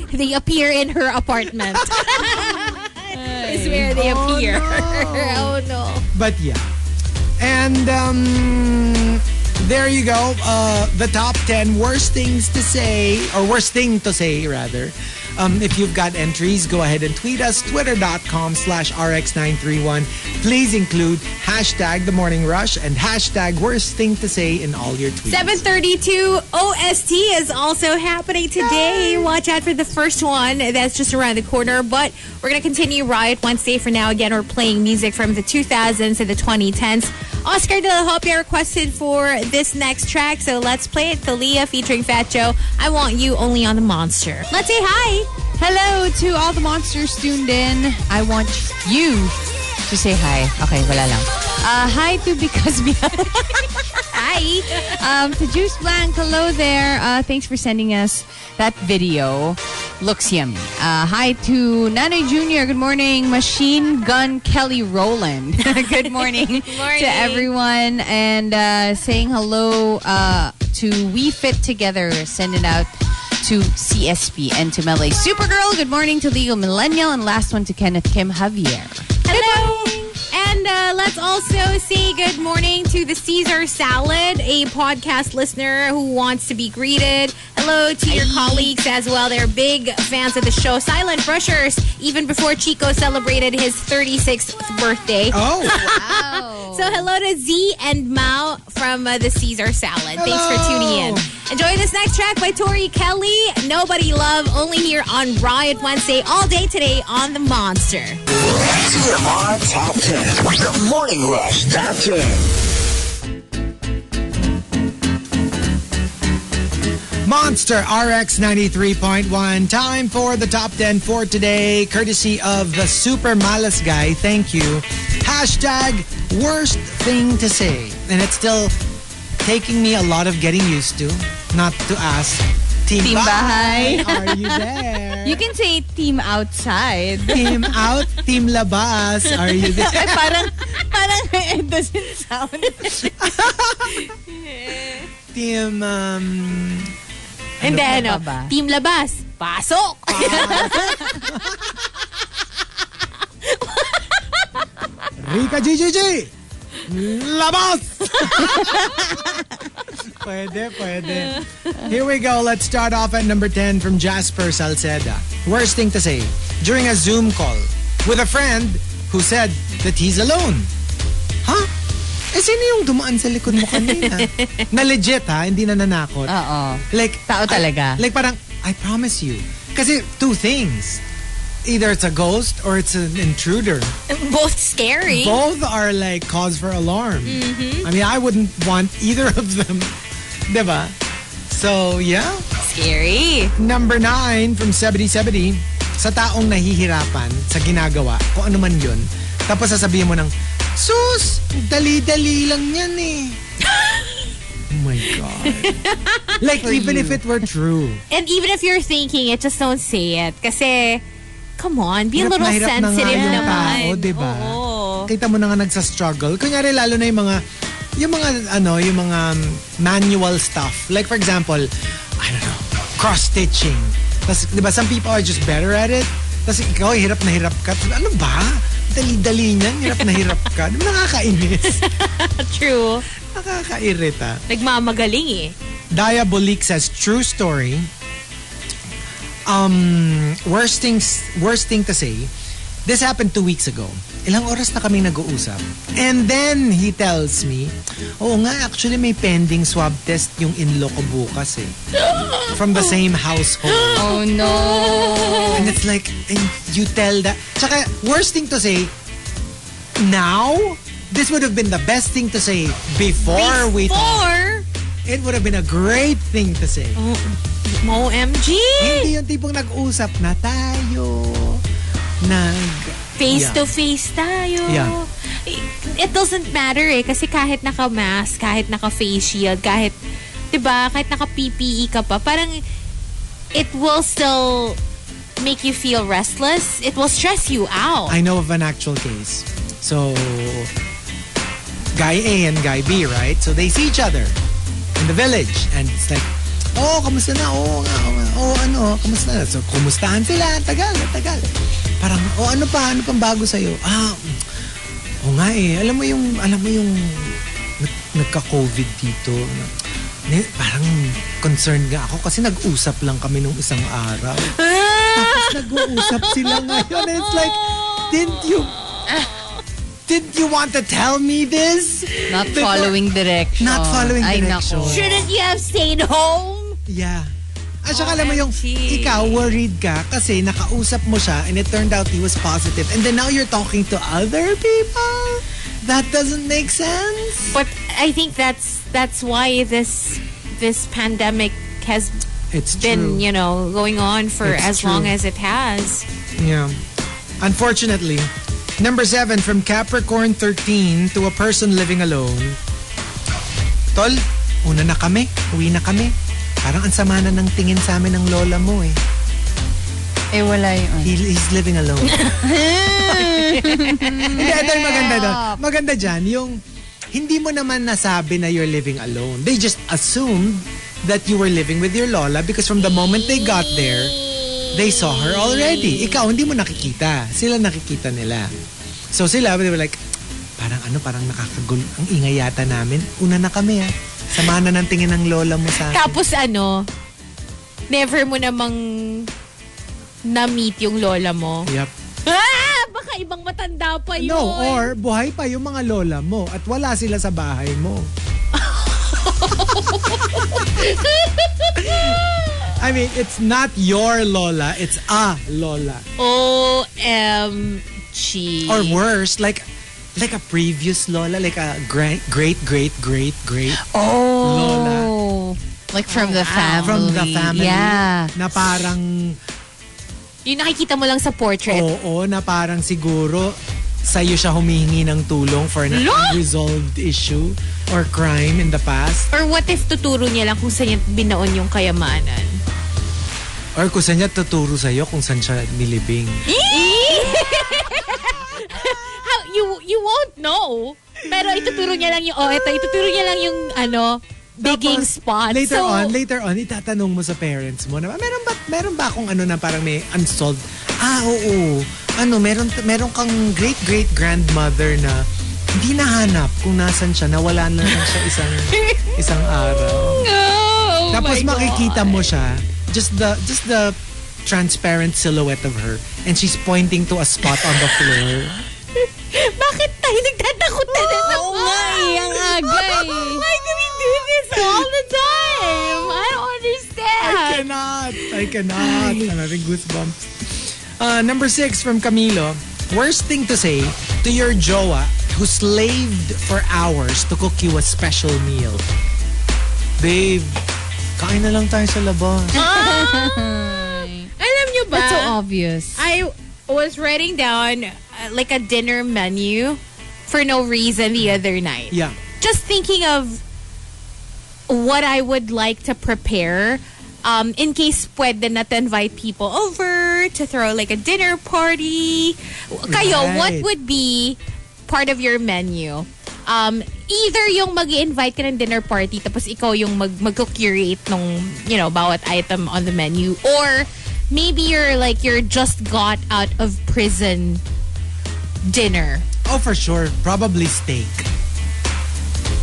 They appear in her apartment. Is where they appear. Oh no. But yeah. And there you go. The top 10 worst things to say, or worst thing to say, rather. If you've got entries, go ahead and tweet us, twitter.com/rx931. Please include hashtag The Morning Rush and hashtag worst thing to say in all your tweets. 7:32 OST is also happening today. Watch out for the first one. That's just around the corner. But we're going to continue Riot Wednesday for now. Again, we're playing music from the 2000s to the 2010s. Oscar De La Hoya requested for this next track, so let's play it. Kalia featuring Fat Joe. I Want You Only on the Monster. Let's say hi. Hello to all the monsters tuned in. I want you to say hi. Okay, wala lang. Hi to Because Hi. to Juice Blank, hello there. Thanks for sending us that video. Looks yummy. Hi to Nanoy Jr. Good morning. Machine Gun Kelly Rowland. Good morning to everyone. And saying hello to We Fit Together. Send it out to CSP and to Melee Supergirl. Good morning to Legal Millennial. And last one to Kenneth Kim Javier. Hello. And let's also say good morning to the Caesar Salad, a podcast listener who wants to be greeted. Hello to your colleagues as well. They're big fans of the show. Silent Rushers, even before Chico celebrated his 36th birthday. Oh, Wow. So hello to Z and Mao from the Caesar Salad. Thanks for tuning in. Enjoy this next track by Tori Kelly. Nobody Love, only here on Riot Wednesday, all day today on The Monster. TMR Top 10. The Morning Rush Top 10. Monster RX 93.1. Time for the top 10 for today, courtesy of the Super Malas Guy. Thank you. Hashtag worst thing to say. And it's still taking me a lot of getting used to, not to ask. Team Bahay. Are you there? You can say team outside. Team out, team labas. Are you there? parang it doesn't sound. Team, And then, pa ba? Team Labas, pasok! Rika GGG! Labas! Pwede. Here we go. Let's start off at number 10 from Jasper Salceda. Worst thing to say. During a Zoom call with a friend, who said that he's alone. Huh? Eh, sino yung dumaan sa likod mo kanina? Na legit, ha? Hindi na nanakot. Oo. Like, Tao talaga. Like parang, I promise you. Kasi two things. Either it's a ghost or it's an intruder. Both scary. Both are like cause for alarm. I mean, I wouldn't want either of them. Diba? So, yeah. Scary. Number 9 from 7070. Sa taong nahihirapan sa ginagawa, kung ano man yun, tapos sasabihin mo ng, sus, dali-dali lang yan eh. Oh my God. Like, even if it were true. And even if you're thinking it, just don't say it. Kasi, come on, be a Hirap little na hirap sensitive na nga yung naman. tao, diba? Oo. Kita mo na nga nagsa-struggle. Kunyari, lalo na yung mga manual stuff. Like, for example, I don't know, cross-stitching. Tapos, di ba, some people are just better at it. Tapos, ikaw, hirap na hirap ka. Ano ba? Dali-dali niyan, hirap na hirap ka. Nakakainis. True. Nakakairita. Nagmamagaling eh. Diabolique says, true story. Worst thing to say, this happened 2 weeks ago. Ilang oras na kami nag-uusap. And then he tells me, oo nga, actually may pending swab test yung in-law ko bukas eh. From the same household. Oh no. And it's like, and you tell that. Tsaka, worst thing to say, now, this would have been the best thing to say before we talk. It would have been a great thing to say. OMG! Hindi yung tipong nag-usap na tayo. Face to face tayo. Yeah. It doesn't matter eh. Kasi kahit naka-mask, kahit naka-face shield, kahit, diba, kahit naka-PPE ka pa, parang it will still make you feel restless. It will stress you out. I know of an actual case. So, guy A and guy B, right? So they see each other in the village. And it's like, oh, kamusta na? Oo nga. Oh, ano, kamusta na? So, kumustahan sila? Tagal. Parang, oh, ano pang bago sa'yo? Oo nga eh. Alam mo yung nagka-COVID dito. Parang concerned nga ako kasi nag-usap lang kami nung isang araw. Tapos nag-uusap sila ngayon. And it's like, didn't you want to tell me this? Not following direction. Not following Ay, direction. nako. Shouldn't you have stayed home? Yeah. At saka alam mo yung, OMG. ikaw worried ka kasi nakausap mo siya and it turned out he was positive. And then now you're talking to other people? That doesn't make sense. But I think that's why this pandemic has It's been, true. going on for It's as true. long as it has. Yeah. Unfortunately, number 7 from Capricorn 13 to a person living alone. Tol, una na kami. Uwi na kami. Parang ang sama na ng tingin sa amin ng lola mo eh. Eh, wala yun. He's living alone. Hindi, ito yung maganda doon. Maganda dyan, yung hindi mo naman nasabi na you're living alone. They just assumed that you were living with your lola because from the moment they got there, they saw her already. Ikaw, hindi mo nakikita. Sila nakikita nila. So sila, they were like, parang nakakagulo. Ang ingay yata namin. Una na kami Sama na ng tingin ng lola mo sa akin. Tapos never mo namang na-meet yung lola mo. Yep. Baka ibang matanda pa yun. No, or buhay pa yung mga lola mo at wala sila sa bahay mo. I mean, it's not your lola, it's a lola. OMG. Or worse, like a previous lola, like a great lola. Like from the family. From the family. Yeah. Na parang, Yung nakikita mo lang sa portrait. oo, na parang siguro sa'yo siya humihingi ng tulong for an unresolved issue or crime in the past. Or what if tuturo niya lang kung saan niya binaon yung kayamanan? Or kung saan niya tuturo sa'yo kung saan siya nilibing. How, you won't know. Pero ituturo niya lang yung, ituturo niya lang yung, digging spot. Later on, itatanong mo sa parents mo na, meron ba akong na parang may unsolved? Oo. Meron kang great-great-grandmother na hindi nahanap kung nasan siya, nawala na lang siya isang araw. Oh, Tapos my makikita God. mo siya, just the transparent silhouette of her, and she's pointing to a spot on the floor. Bakit tayo nagtatakutan na sa Oo nga eh, ang aga eh. Why do we do this all the time? I don't understand. I cannot. I'm having goosebumps. Number 6 from Camilo. Worst thing to say to your jowa who slaved for hours to cook you a special meal. Babe, kain na lang tayo sa labas. Alam nyo ba? That's so obvious. I was writing down like a dinner menu for no reason the other night. Yeah. Just thinking of what I would like to prepare in case pwede na to invite people over to throw like a dinner party. Kayo, Right. what would be part of your menu? Either yung mag-invite ka ng dinner party tapos ikaw yung mag-curate nung, you know, bawat item on the menu, or maybe you're just got out of prison dinner. Oh, for sure. Probably steak.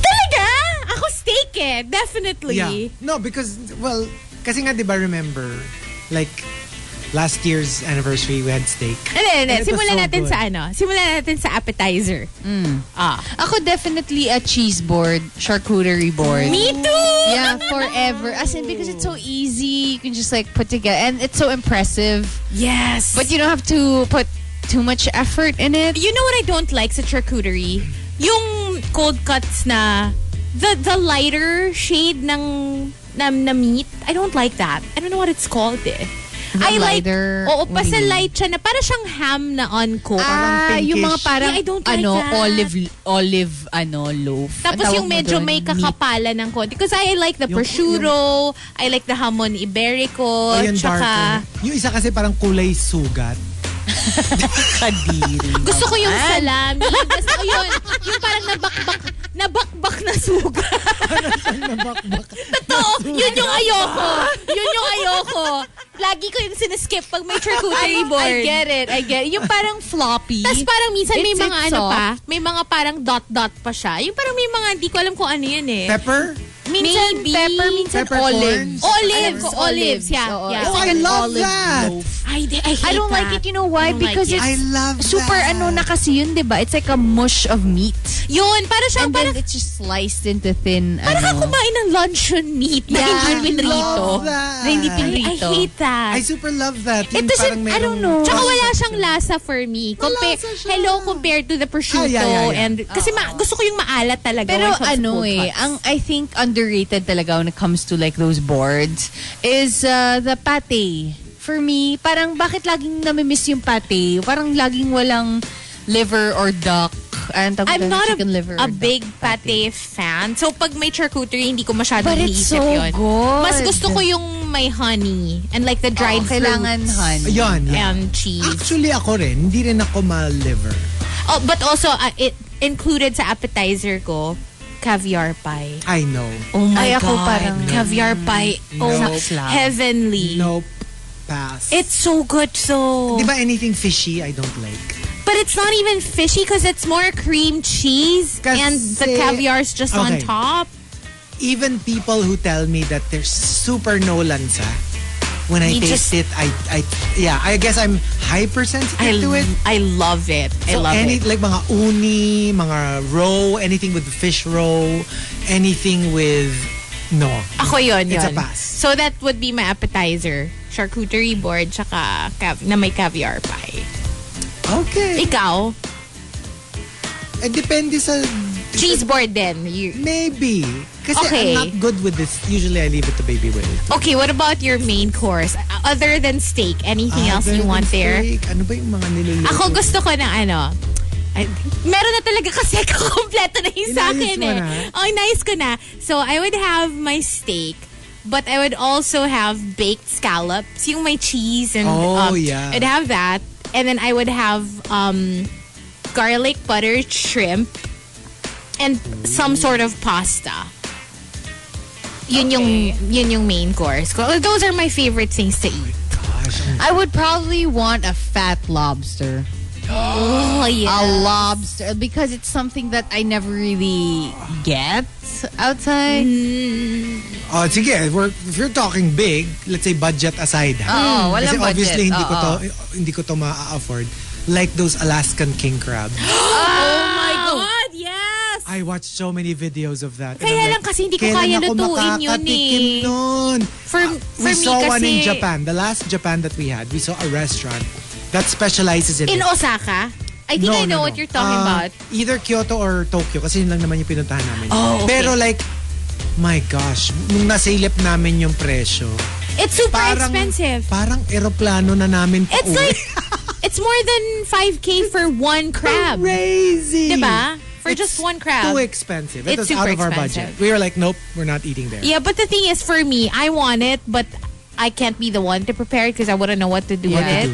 Talaga? Ako steak eh. Definitely. Yeah. No, because, well, kasi nga, di ba, remember, like, last year's anniversary, we had steak. Hindi. And it was Simulan so natin good. sa ano? Simulan natin sa appetizer. Ako definitely a cheese board, charcuterie board. Me too! Yeah, forever. As in, because it's so easy. You can just like put together. And it's so impressive. Yes. But you don't have to put too much effort in it. You know what I don't like sa charcuterie? Yung cold cuts na the lighter shade ng na meat. I don't like that. I don't know what it's called eh. I lighter? like, oo, What do you mean? light siya na para siyang ham na uncooked. Yung mga parang, Yeah, I don't like that. olive, loaf. Tapos Ang yung tawag mo medyo doon? may kakapala ng konti. Because I like the prosciutto, I like the hamon iberico, O yung tsaka darker. Yung isa kasi parang kulay sugat. Kadiri. gusto ko yung salami. Gusto ko yun. Yung parang nabakbak na suga. Totoo. Yun yung ayoko. Yun yung ayoko. Lagi ko yung siniskip pag may charcuterie board. I get it. Yung parang floppy. Tapos parang minsan may It's mga ano soft. pa, may mga parang dot pa siya. Yung parang may mga, di ko alam kung ano yun eh. Pepper? Minsan Maybe pepper, minsan Peppercorns. olives. Olives. Yeah. Oo. Yeah. Oh, I Like an love olive that. loaf. I hate I don't that. like it. You know why? I don't like Because it. I it's love super that. na kasi yun, diba? It's like a mush of meat. Yun, para siyang And parang then it's just sliced into thin, Parang ka kumain ng luncheon meat na Yeah, hindi pinrito. love that. na hindi I pinrito. hate that. I super love that. It Yung doesn't, parang I don't merong- know. Tsaka wala siyang lasa for me. Malasa siya. Hello, compared to the prosciutto. Yeah. And, kasi gusto ko yung maalat talaga. Pero when it comes to ano cold eh, cuts. I think underrated talaga when it comes to like those boards is the pate. For me, parang bakit laging namimiss yung pate? Parang laging walang liver or duck. I'm not chicken liver a or big duck pate fan. So, pag may charcuterie, hindi ko masyadong But it's iniisip so yun. good. Mas gusto ko yung may honey and like the dried fruits. Kailangan honey. Yun, yeah. And cheese. Actually, ako rin. Hindi rin ako ma-liver. Oh, but also, it included sa appetizer ko, caviar pie. I know. Oh my Ay, ako God. parang- Caviar pie. Oh, Nope. heavenly. Nope. Pass. It's so good, so. Di ba anything fishy, I don't like. But it's not even fishy because it's more cream cheese Kasi- and the caviar's just on Okay. top. Even people who tell me that there's super no lansa, when I You taste just- it, I guess I'm hypersensitive to it. I love it. I So love it. like mga uni, mga roe, anything with fish roe, anything with no. Ako yun. It's a yun. pass. So that would be my appetizer. Charcuterie board tsaka na may caviar pie. Okay. Ikaw? Depende sa Cheese board din. maybe. Kasi Okay. I'm not good with this. Usually I leave it to baby Will. Okay, what about your main course? Other than steak, anything else you want there? Ano ba yung mga niluluto? Ako gusto ko ng ano. Meron na talaga kasi kompleto na yung sa Inayos akin mo eh. na? Oh, inayos ko na. So, I would have my steak, but I would also have baked scallops, yung may cheese and yeah. I'd have that. And then I would have garlic butter shrimp and some sort of pasta. Yun yung main course. Those are my favorite things to eat. Gosh, I would probably want a fat lobster. Oh, yeah. A lobster. Because it's something that I never really get outside. Oh, sige. If you're talking big, let's say budget aside. Oo, walang Kasi obviously budget. hindi ko to ma-afford. like those Alaskan king crabs. Oh my God, yes! I watched so many videos of that. Kaya And I'm lang kasi hindi ko kaya lutuin yun makakatikim nun? For We me saw one in kasi- Japan. The last Japan that we had, we saw a restaurant that specializes in In it. Osaka? I think I know what you're talking about. Either Kyoto or Tokyo kasi yun lang naman yung pinuntahan namin. Oh, okay. Pero like, my gosh, nung nasilip namin yung presyo, It's super expensive. Parang eroplano na namin It's pauwi. like, it's more than 5K for one crab. Crazy. Diba? For It's just one crab. too expensive. It It's was out super of our expensive. budget. We were like, nope, we're not eating there. Yeah, but the thing is, for me, I want it, but I can't be the one to prepare it because I wouldn't know what to do with Yeah. it.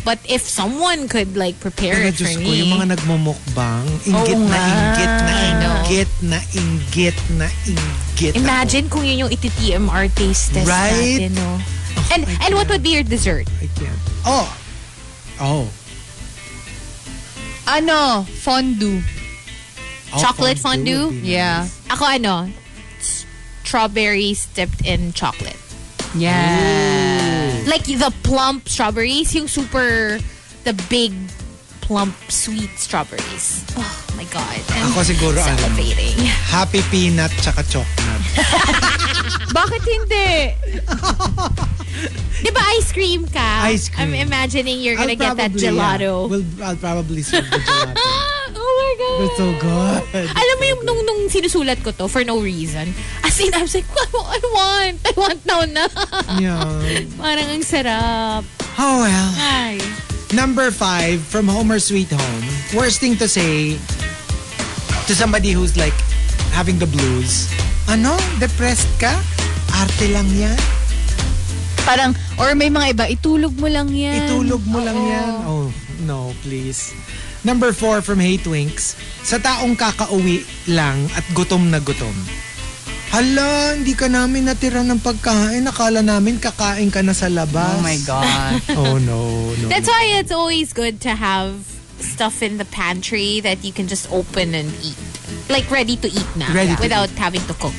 But if someone could like prepare Pero it for Diyos ko, me, yung mga nagmumukbang, inggit Oo na nga. inggit na I know. inggit na inggit na inggit imagine kung yun yung iti-TMR taste test Right? natin, no? And what would be your dessert? I can't. Oh. Ano? Fondue. Chocolate fondue? would be Yeah. nice. Ako strawberries dipped in chocolate. Yeah. Like the plump strawberries, yung the big plump sweet strawberries. Oh my God. I'm Ako siguro salivating. Happy peanut tsaka chocolate. Bakit hindi? Di ba ice cream ka? Ice cream. I'm imagining you're gonna get that gelato. I'll probably serve the gelato. Oh my God. It's so good. Alam mo yung nung sinusulat ko to for no reason. As in, I was like, I want now na. Yeah. Parang ang sarap. Oh well. Ay. Number 5 from Homer Sweet Home. Worst thing to say to somebody who's like having the blues. Ano? Depressed ka? Arte lang yan? Parang, or may mga iba, itulog mo lang yan. Itulog mo lang yan? Oh, no, please. Number 4 from Hey Twinks. Sa taong kakauwi lang at gutom na gutom. Hala, hindi ka namin natira ng pagkain. Akala namin kakain ka na sa labas. Oh my God. Oh no. That's why it's always good to have stuff in the pantry that you can just open and eat. Like ready to eat na. Ready to without having to cook.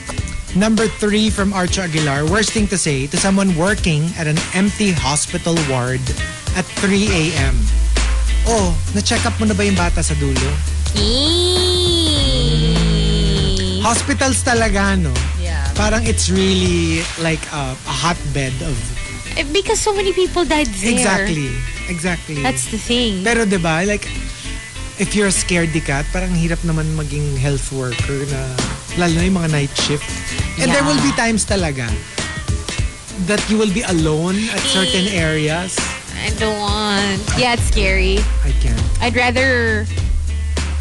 Number 3 from Archo Aguilar. Worst thing to say to someone working at an empty hospital ward at 3 a.m. Oh, na-check up mo na ba yung bata sa dulo? Hospitals talaga, no? Yeah. Parang it's really like a hotbed of... Because so many people died there. Exactly. That's the thing. Pero diba, like, if you're a scaredy cat, parang hirap naman maging health worker na, lalo na yung mga night shift. And there will be times talaga that you will be alone at certain areas. I don't want. Yeah, it's scary. I can't. I'd rather,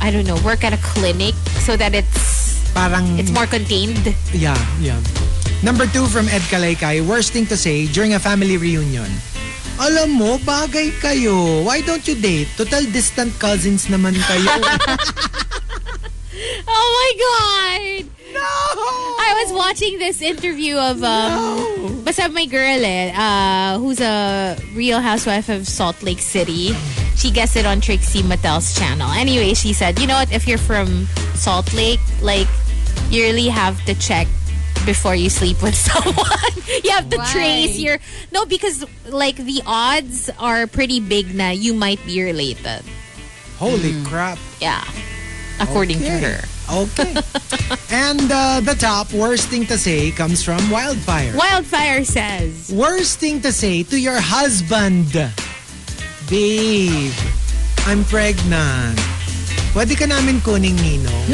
I don't know, work at a clinic so that it's Parang, more contained. yeah. Number 2 from Ed Kalaykay. Worst thing to say during a family reunion. Alam mo, bagay kayo. Why don't you date? Total distant cousins naman kayo. Oh my God! No! I was watching this interview of basta my girl who's a real housewife of Salt Lake City. She guessed it on Trixie Mattel's channel. Anyway, she said, you know what, if you're from Salt Lake, like, you really have to check before you sleep with someone. You have to trace your... No, because, like, the odds are pretty big na you might be related. Holy crap. Yeah. According to her. Okay. And the top worst thing to say comes from Wildfire. Wildfire says... Worst thing to say to your husband. Babe, I'm pregnant. Pwede ka namin kuning ninong?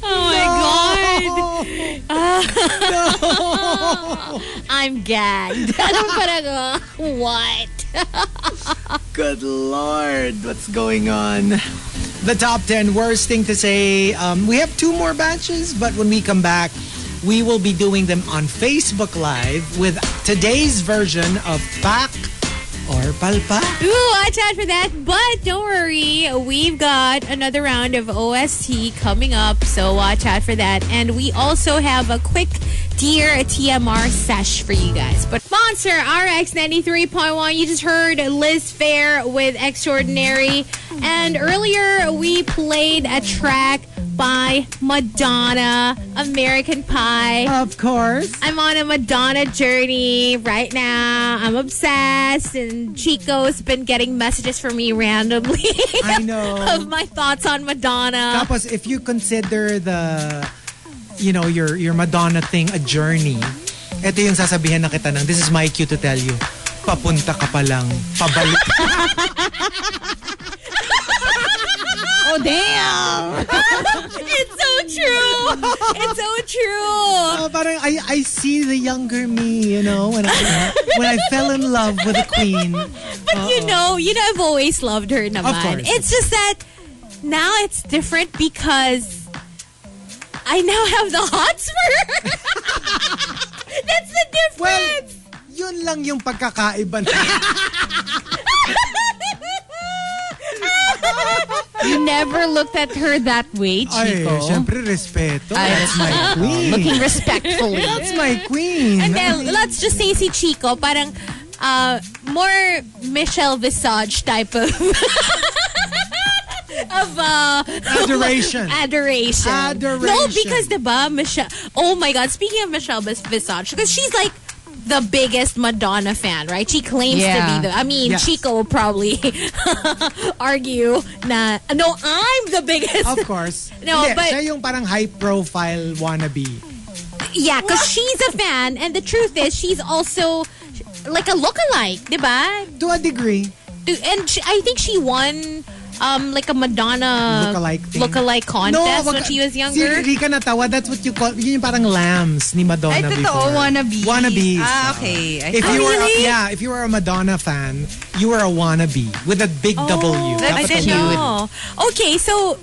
Oh my God. I'm gagged. What? Good Lord, what's going on? The top 10 worst thing to say. We have 2 more batches, but when we come back, we will be doing them on Facebook Live with today's version of Pak or Palpa. Ooh, watch out for that. But don't worry, we've got another round of OST coming up, so watch out for that. And we also have a quick Dear TMR sesh for you guys. But Monster RX 93.1, you just heard Liz Fair with Extraordinary. And earlier we played a track by Madonna, American Pie. Of course. I'm on a Madonna journey right now. I'm obsessed, and Chico's been getting messages from me randomly. I know. Of my thoughts on Madonna. Tapos, if you consider your Madonna thing a journey, ito yung sasabihin na kita ng, this is my cue to tell you, papunta ka pa lang, pabalik. Oh, damn! It's so true. It's so true. Parang I see the younger me, when I fell in love with the queen. But you know, I've always loved her naman. Of course. It's just that now it's different because I now have the hots for her. That's the difference. Well, yun lang yung pagkakaiba na. You never looked at her that way, Ay, Chico. syempre respeto. That's my queen. Looking respectfully. That's my queen. And then, let's just say si Chico, parang more Michelle Visage type of Adoration. Adoration. No, because diba, Michelle, oh my God, speaking of Michelle Visage, because she's like the biggest Madonna fan, right? She claims to be Yes. Chico will probably argue na, no, I'm the biggest. Of course. No, Hindi, but siya yung parang high-profile wannabe. yeah, because she's a fan, and the truth is, she's also like a lookalike, diba? To a degree. And I think she won like a Madonna Lookalike contest when she was younger. Si Rika natawa, that's what you call, yun yung parang lambs ni Madonna Ay, before. totoo, wannabe. Wannabes. Okay. If you were a Madonna fan, you were a wannabe with a big W. That's Dapat cute. know. Okay, so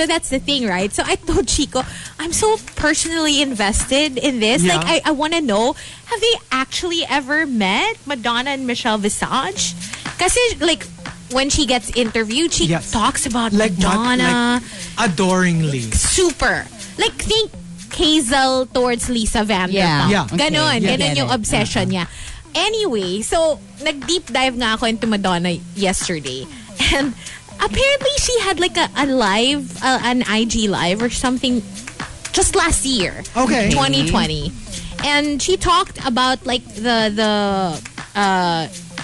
that's the thing, right? So I told Chico, I'm so personally invested in this. Yeah. Like, I want to know, have they actually ever met Madonna and Michelle Visage? Kasi, like, when she gets interviewed, she talks about Madonna. Adoringly. Super. Like, think Hazel towards Lisa Vanderpump. Yeah. Ganon. Yeah. Ganon yung obsession niya. Anyway, so, nag-deep dive nga ako into Madonna yesterday. And apparently, she had like a live, an IG live or something just last year. Okay. 2020. And she talked about like the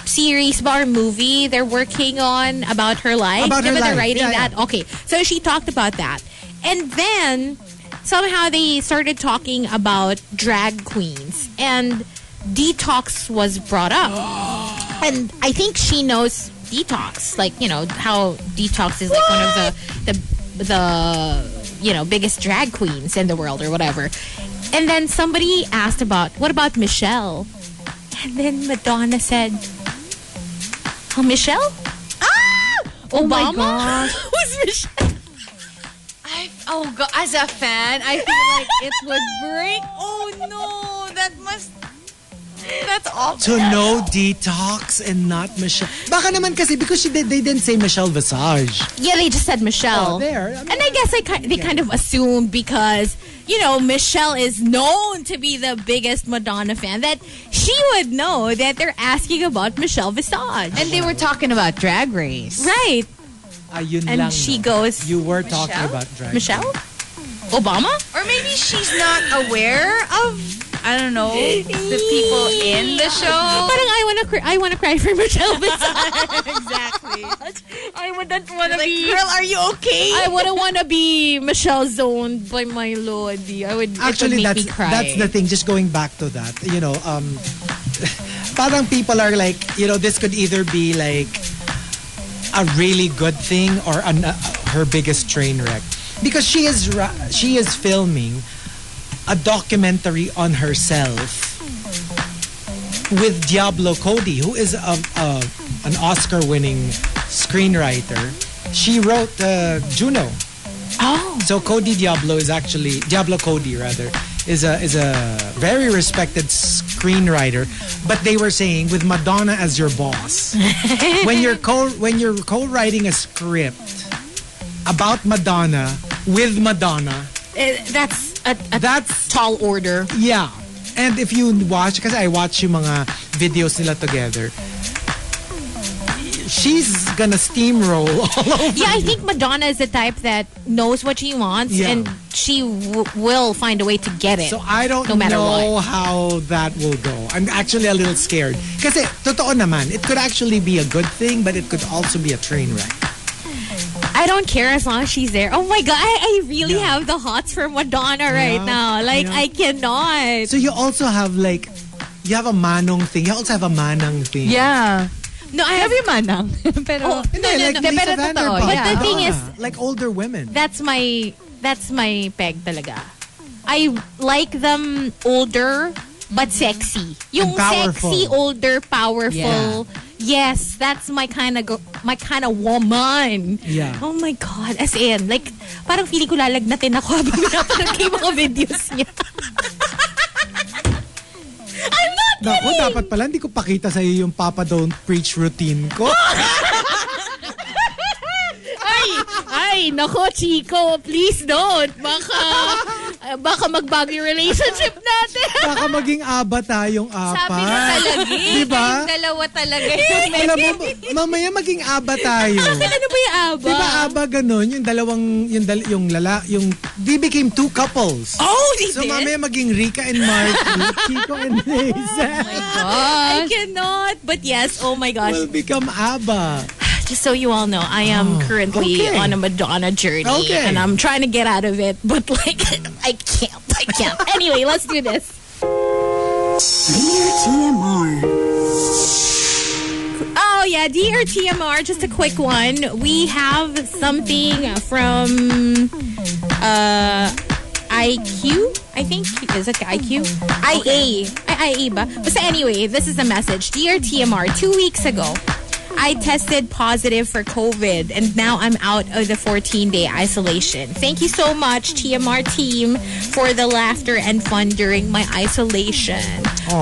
series bar movie they're working on about her life. About her They're life. writing Yeah. that. Okay. So she talked about that. And then somehow they started talking about drag queens. And Detox was brought up. And I think she knows Detox. Like, how Detox is like one of the biggest drag queens in the world or whatever. And then somebody asked what about Michelle? And then Madonna said, oh, Michelle? Obama? my gosh. Who's Michelle? Oh God, as a fan, I feel like it would break. Oh no, that's awful. To know Detox and not Michelle. Baka naman kasi because they didn't say Michelle Visage. Yeah, they just said Michelle. Oh, there. And I guess they kind of assumed because, Michelle is known to be the biggest Madonna fan that she would know that they're asking about Michelle Visage. And they were talking about Drag Race. Right. Yun And lang, she no? goes, You were talking about drag. Michelle? Obama? Or maybe she's not aware of, I don't know, the people in the show. Parang I wanna cry for Michelle Visage. Exactly. I wouldn't wanna Like, be. girl, are you okay? I wouldn't wanna be Michelle zoned by my lodi. Actually, it would make that's me cry. that's the thing. Just going back to that, parang people are like, this could either be like a really good thing or her biggest train wreck, because she is filming a documentary on herself with Diablo Cody, who is an Oscar-winning screenwriter. She wrote Juno. Oh. So Diablo Cody is a very respected screenwriter, but they were saying with Madonna as your boss, when you're co-writing a script about Madonna with Madonna, That's tall order. yeah. And if you watch, because I watch yung mga videos nila together, she's gonna steamroll all over. Yeah, I think Madonna is the type that knows what she wants Yeah. and she will find a way to get it. So I don't no matter know what. how that will go. I'm actually a little scared. Kasi totoo naman, it could actually be a good thing, but it could also be a train wreck. I don't care as long as she's there. Oh my God, I really have the hots for Madonna right now. Like, I cannot. So you also have like, you have a manong thing. You also have a manang thing. Yeah. No, I have Every manang. Pero, Hindi, like Lisa Pero totoo, Vanderpump. But the thing is, like older women. that's my peg talaga. I like them older but sexy. Yung And powerful. sexy, older, powerful. Yes, that's my kind of woman. Yeah. Oh my God. As in, like, parang feeling ko lalagnatin ako habang pinapanood ko yung mga videos niya. I'm not Naku, kidding. dapat pala hindi ko pakita sa'yo yung Papa Don't Preach routine ko. Ay, nako, Chico, please don't. Baka magbago yung relationship natin. Baka maging aba tayong apat. sabi na talaga. Diba? Yung dalawa talaga yung Alam mo, mamaya maging aba tayo. Ano ba yung aba? Diba aba ganun? Yung dalawang, they became two couples. Oh, they So did? mamaya maging Rika and Marky, Chico and Hazel I cannot. But yes, oh my gosh. will become aba. Just so you all know, I am currently okay. on a Madonna journey. Okay. And I'm trying to get out of it. But like, I can't. Anyway, let's do this. Dear TMR. Oh yeah, dear TMR, just a quick one. We have something from IQ, I think. Is it IQ? IA. IA ba? But anyway, this is a message. Dear TMR, 2 weeks ago, I tested positive for COVID and now I'm out of the 14-day isolation. Thank you so much, TMR team, for the laughter and fun during my isolation.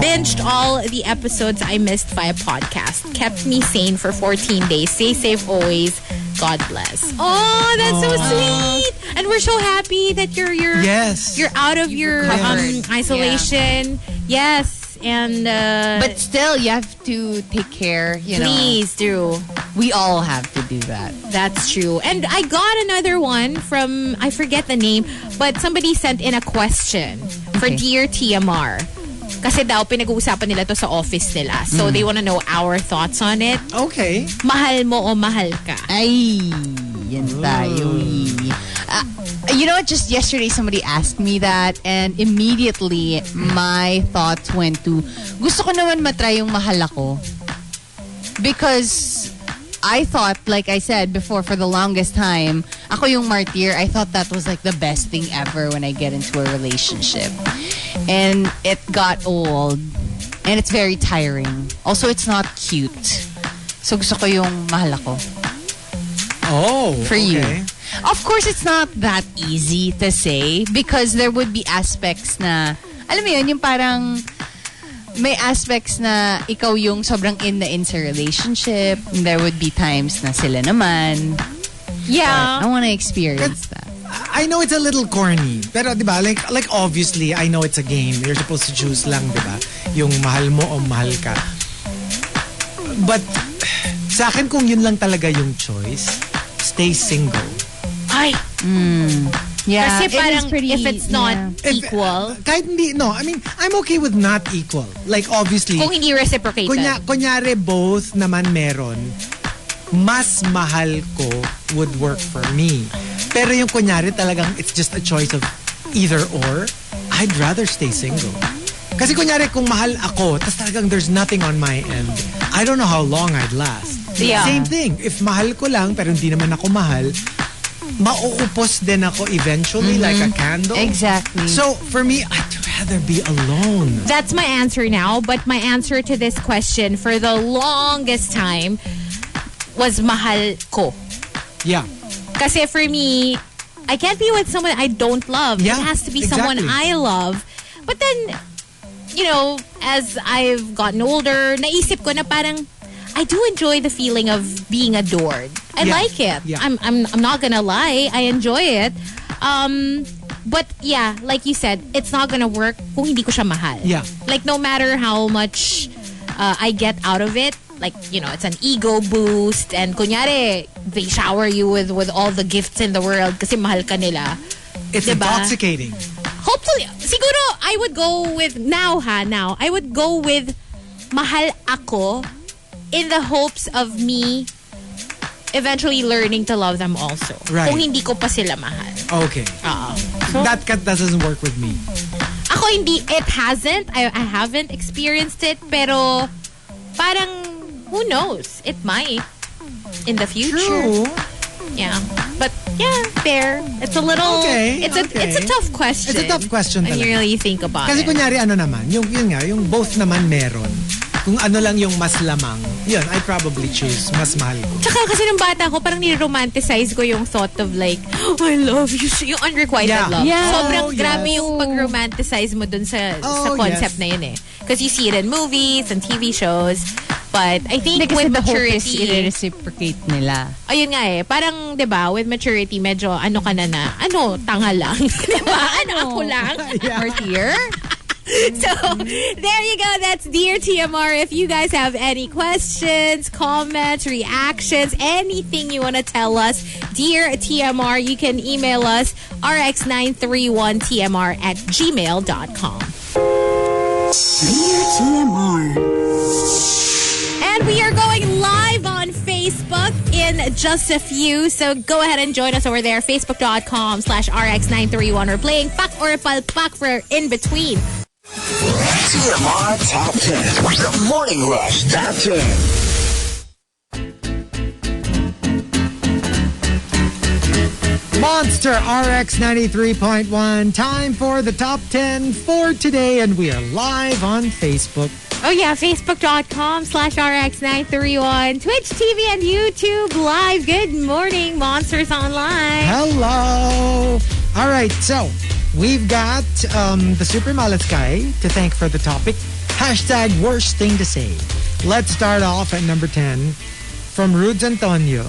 Binged all the episodes I missed via podcast. Kept me sane for 14 days. Stay safe always. God bless. Oh, that's so sweet. And we're so happy that you're Yes. you're out of your isolation. Yes. And But still, you have to take care, you know. please do. We all have to do that. That's true. And I got another one from, I forget the name, but somebody sent in a question for Okay. Dear TMR. Kasi daw, pinag-uusapan nila to sa office nila. So, they want to know our thoughts on it. Okay. Mahal mo o mahal ka? Ay, yan tayo. You know what? Just yesterday, somebody asked me that, and immediately my thoughts went to, gusto ko naman matry yung mahal ako. Because I thought, like I said before, for the longest time, ako yung martyr. I thought that was like the best thing ever when I get into a relationship. And it got old. And it's very tiring. Also, it's not cute. So gusto ko yung mahal ako. Oh, For okay. you. Of course, it's not that easy to say because there would be aspects na, alam mo yun, yung parang may aspects na ikaw yung sobrang in sa relationship. And there would be times na sila naman. Yeah. I want to experience that. I know it's a little corny, pero 'di ba, like obviously I know it's a game. You're supposed to choose lang, 'di ba? Yung mahal mo o mahal ka. But sa akin kung yun lang talaga yung choice, stay single. Ay, Yeah, kasi it is parang pretty, if it's not yeah. equal, Kahit hindi, no, I mean, I'm okay with not equal. Like obviously, kung hindi reciprocated. kunyari both naman meron, mas mahal ko would work for me. Pero yung kunyari talagang it's just a choice of either or, I'd rather stay single. Kasi kunyari kung mahal ako, tas talagang there's nothing on my end, I don't know how long I'd last. Yeah. Same thing, if mahal ko lang pero hindi naman ako mahal, mauupos din ako eventually like a candle. Exactly. So for me, I'd rather be alone. That's my answer now, but my answer to this question for the longest time was mahal ko. Yeah. Kasi for me, I can't be with someone I don't love. Yeah, it has to be someone exactly. I love. But then, you know, as I've gotten older, naisip ko na parang, I do enjoy the feeling of being adored. I Yeah, like it. yeah. I'm not gonna lie. I enjoy it. But yeah, like you said, it's not gonna work kung hindi ko siya mahal. Yeah. Like no matter how much I get out of it, like, it's an ego boost and kunyari, they shower you with all the gifts in the world kasi mahal ka nila. It's Diba? intoxicating. Hopefully, siguro, I would go with, I would go with mahal ako in the hopes of me eventually learning to love them also. Right. Kung hindi ko pa sila mahal. Okay. So, That doesn't work with me. ako hindi, it hasn't. I haven't experienced it, pero parang, who knows? It might in the future. True. Yeah. But yeah, fair. It's a little it's a tough question. It's a tough question when you talaga. really think about Kasi it. kunyari naman, yung both naman meron. Kung ano lang yung mas lamang, yun, I probably choose mas mahal ko. Tsaka kasi nung bata ko, parang niromanticize ko yung thought of like, oh, I love you. Yung unrequited love. Yeah. Sobrang Oh, grabe yes. yung pag-romanticize mo dun sa concept na yun eh. Because you see it in movies and TV shows. But I think Kasi with the hope is maturity, i-reciprocate nila. ayun nga eh, parang, di ba, with maturity, medyo tanga lang. Di ba? Ako lang. Or here. So, there you go. That's Dear TMR. If you guys have any questions, comments, reactions, anything you want to tell us, Dear TMR, you can email us rx931tmr@gmail.com. Dear TMR. And we are going live on Facebook in just a few. So go ahead and join us over there. Facebook.com/RX931. We're playing Pak or Palpak for In Between. TMR Top 10. The Morning Rush Top 10. Monster RX 93.1. Time for the top 10 for today, and we are live on Facebook. Oh yeah, Facebook.com/RX931. Twitch TV and YouTube live. Good morning, Monsters Online. Hello. All right, so we've got the Super Mallet Sky to thank for the topic. Hashtag worst thing to say. Let's start off at number 10 from Rudes Antonio.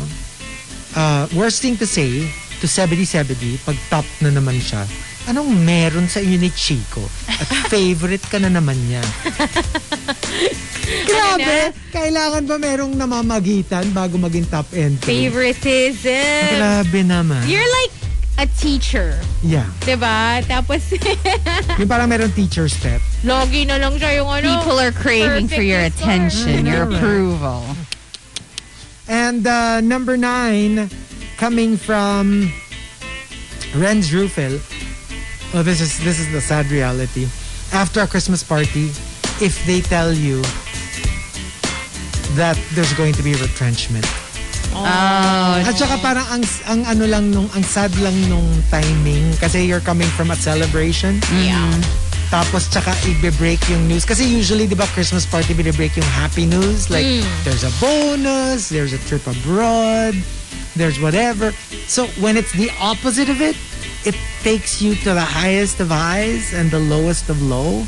Worst thing to say to 7070 pag top na naman siya. Anong meron sa inyo ni Chico? At favorite ka na naman niya. Grabe! Kailangan ba merong namamagitan bago maging top entry? Favoritism. Grabe naman. You're like a teacher. Yeah. Diba? Tapos, Yung parang meron teacher step. lagi na lang siya yung People are craving for your perfect attention, your Right. approval. And number 9, coming from Renz Rufel. Oh, this is the sad reality. After a Christmas party, if they tell you that there's going to be retrenchment. At saka parang ang sad lang nung timing kasi you're coming from a celebration. Yeah. Tapos tsaka i-break yung news. Kasi usually, di ba, Christmas party, i-break yung happy news. Like, there's a bonus, there's a trip abroad, there's whatever. So, when it's the opposite of it, it takes you to the highest of highs and the lowest of low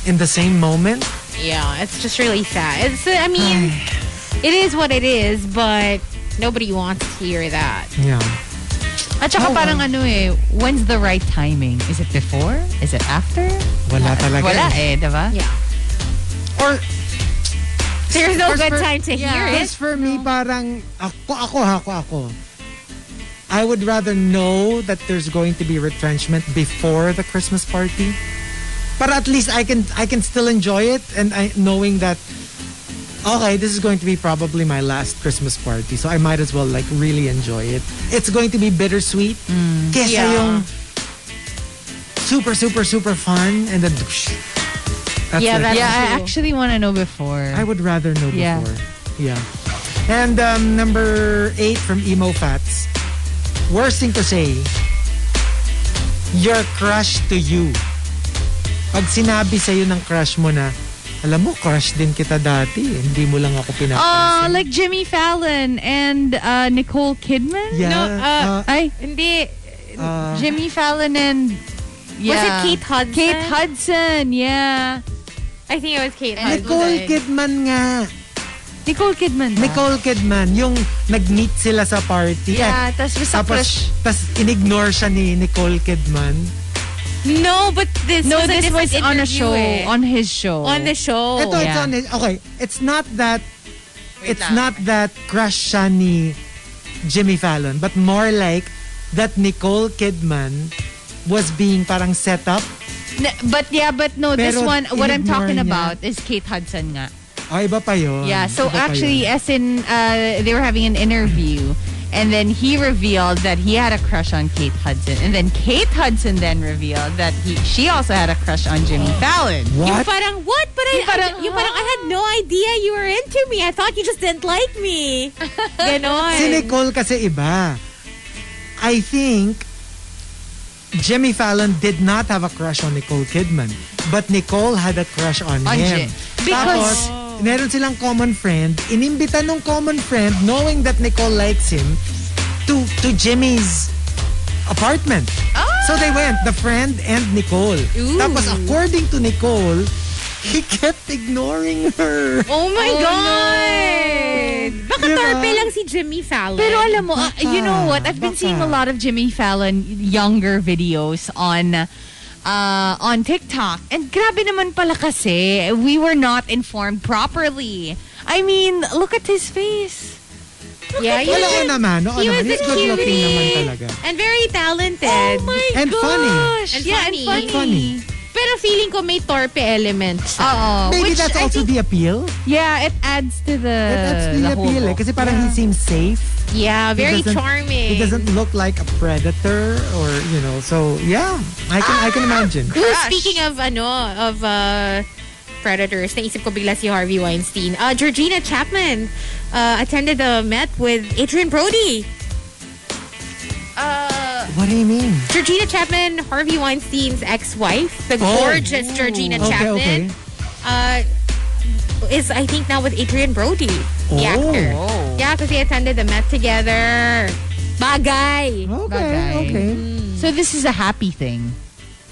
in the same moment. Yeah, it's just really sad. I mean, it is what it is, but nobody wants to hear that. Yeah. At saka parang when's the right timing? Is it before? Is it after? Wala talaga. Wala diba? Yeah. Or, There's no Or good for- time to hear it. because for me, parang, ako. I would rather know that there's going to be retrenchment before the Christmas party. But at least I can still enjoy it, and knowing that, okay, this is going to be probably my last Christmas party, so I might as well like really enjoy it. It's going to be bittersweet. Kesa Yeah. yung super, super, super fun, and then that's Yeah, like, that's- Yeah, I true. actually want to know before. I would rather know Yeah. before. Yeah. And number 8 from Emo Fats. Worst thing to say, your crush to you. Pag sinabi sa'yo ng crush mo na, alam mo, crush din kita dati. Hindi mo lang ako pinapansin. Like Jimmy Fallon and Nicole Kidman? Yeah. Ay, Hindi. Jimmy Fallon and Was it Kate Hudson? Kate Hudson, yeah. I think it was Kate Hudson. Nicole Kidman nga. Nicole Kidman. Nicole Kidman. Yung nag-meet sila sa party. Yeah, tas basta crush. Tapos in-ignore siya ni Nicole Kidman. No, but this No, was a this different was on a interview show. eh. On his show. On the show. Ito, it's Yeah. on it. Okay, it's not that it's not that crush siya ni Jimmy Fallon, but more like that Nicole Kidman was being parang set up. But no, this Pero one, what I'm in-ignore talking niya. about is Kate Hudson nga. Iba pa yun. Yeah, so Iba pa actually, yun. as in, they were having an interview, and then he revealed that he had a crush on Kate Hudson, and then Kate Hudson then revealed that she also had a crush on Jimmy Fallon. Yung What? parang, what? But I had no idea you were into me. I thought you just didn't like me. Ganon. Si Nicole kasi iba. I think Jimmy Fallon did not have a crush on Nicole Kidman, but Nicole had a crush on him. Because- Tapos, meron silang common friend. Inimbita nung common friend, knowing that Nicole likes him, to Jimmy's apartment. So they went, the friend and Nicole. Tapos according to Nicole, he kept ignoring her. Oh my God! Baka Diba? torpe lang si Jimmy Fallon. Pero alam mo, you know what? I've been seeing a lot of Jimmy Fallon younger videos on TikTok. And grabe naman pala kasi, we were not informed properly. I mean, look at his face. yeah, Wala ko naman. he was He's a good looking cutie. naman talaga. And very talented. Oh my And funny. gosh. And yeah, funny. and funny. Pero feeling ko may torpe elements. Maybe Which that's I also think, the appeal. yeah, it adds to That's the whole appeal. look. Kasi parang he seems safe. Yeah, very doesn't- charming. He doesn't look like a predator or, so yeah, I can imagine. Speaking of predators, naisip ko bigla si Harvey Weinstein. Georgina Chapman attended the Met with Adrian Brody. What do you mean? Georgina Chapman, Harvey Weinstein's ex-wife, the gorgeous Georgina Chapman, is I think now with Adrian Brody, the actor. Yeah, because they attended the Met together. Bagay. Okay. So this is a happy thing.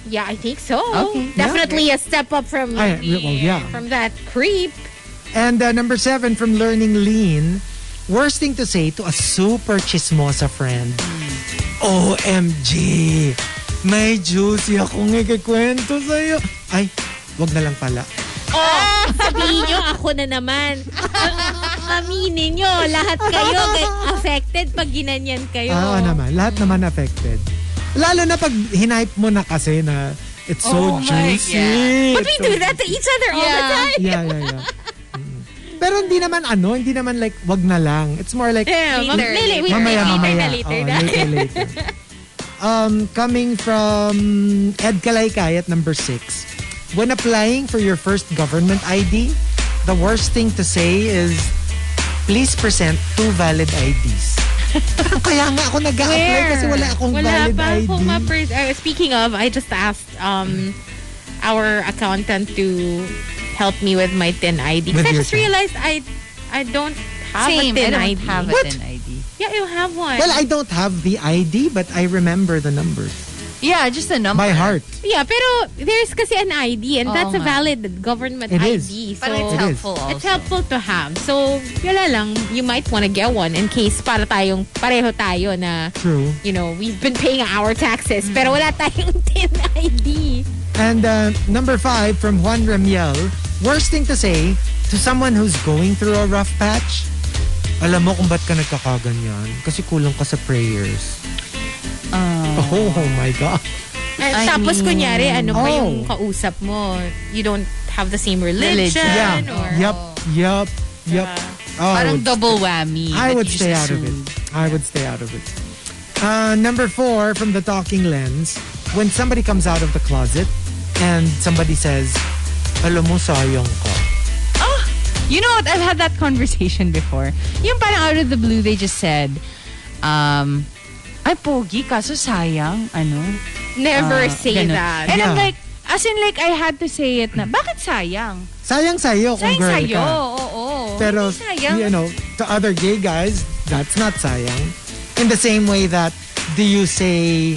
Yeah, I think so. Okay. Definitely a step up from From that creep. And number 7 from Learning Lean, worst thing to say to a super chismosa friend. OMG! May juicy akong ikikwento sa'yo. Ay, wag na lang pala. Sabihin nyo, ako na naman. Aminin nyo, lahat kayo affected pag ginanyan kayo. Naman. Lahat naman affected. Lalo na pag hinype mo na kasi na it's so juicy. But we do that to each other all the time. Yeah. Pero hindi naman like wag na lang. It's more like mamaya. Later. Later. Coming from Ed Kalaykay at number 6. When applying for your first government ID, the worst thing to say is, please present 2 valid IDs. Kaya nga ako nag-a-apply kasi wala akong valid ID. Speaking of, I just asked our accountant to help me with my TIN ID. Because I just realized I don't have a TIN ID. Have a TIN ID. Yeah, I don't have one. Well, I don't have the ID, but I remember the numbers. Yeah, just a number. By heart. Yeah, pero there's kasi an ID and that's a valid government It ID. is. So But it's helpful also. it's helpful to have. So, yala lang, you might want to get one in case pareho tayo na, True. we've been paying our taxes pero wala tayong TIN ID. And number 5 from Juan Remiel, worst thing to say to someone who's going through a rough patch, alam mo kung ba't ka nagkakaganyan? Kasi kulang ka sa prayers. Oh my God. And tapos kunyari, pa yung kausap mo? You don't have the same religion? Yeah. Or, Yep. Parang double whammy. I that would you stay just out of it. Number 4 from the Talking Lens, when somebody comes out of the closet and somebody says, alam mo, sayang ka. You know what? I've had that conversation before. Yung parang out of the blue, they just said, ay, pogi, kaso sayang, never say ganun. that. And I'm Yeah. like, as in like, I had to say it na, bakit sayang? Sayang sa'yo kung Sayang girl sa'yo, ka. oo. Pero, Hindi sayang. to other gay guys, that's not sayang. In the same way that, do you say,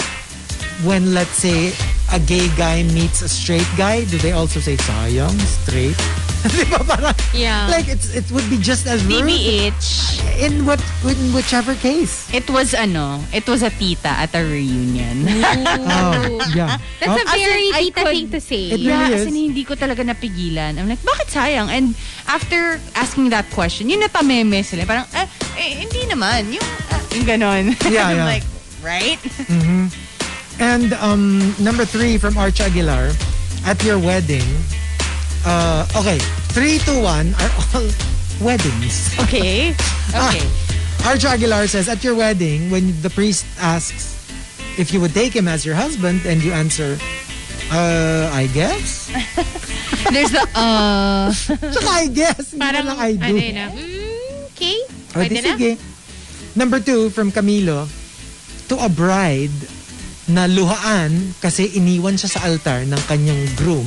when let's say, a gay guy meets a straight guy, do they also say sayang, straight? Di ba parang, Yeah. like it would be just as rude TBH. in whichever case. It was a tita at a reunion. Oh, yeah. That's a very I tita could- thing to say. It Yeah, really as is. in, hindi ko talaga napigilan. I'm like, bakit sayang? And after asking that question, yung natameme sila, parang, hindi naman. Yung ganon. Yeah, I'm yeah. like, right? And number 3 from Arch Aguilar, at your wedding, okay, 3 to 1 are all weddings. Okay. Okay. Arch Aguilar says, at your wedding, when the priest asks if you would take him as your husband, and you answer, I guess. There's the, Tsaka I guess, hindi na lang I do. Ano yun na? Okay. O, di sige. Number 2 from Camilo, to a bride na luhaan kasi iniwan siya sa altar ng kanyang groom,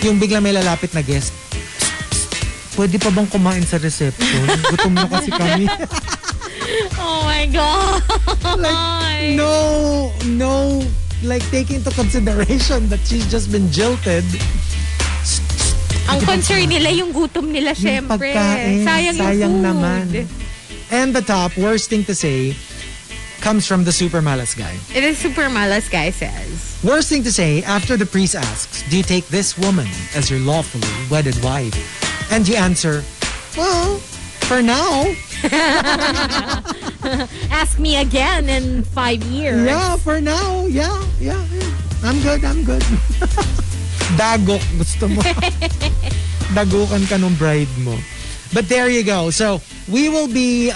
yung bigla may lalapit na guest, pwede pa bang kumain sa reception? Gutom na kasi kami. Oh my God. Like, no, like taking into consideration that she's just been jilted. Ang concern nila yung gutom nila, Yung syempre. pagkain, Sayang yung food. naman. And the top, worst thing to say, comes from the super malas guy. It is super malas guy says. Worst thing to say after the priest asks, do you take this woman as your lawfully wedded wife? And you answer, well, for now. Ask me again in 5 years. Yeah, for now. Yeah. I'm good. Dagok, gusto mo. Dagukan ka nung bride mo. But there you go. So we will be,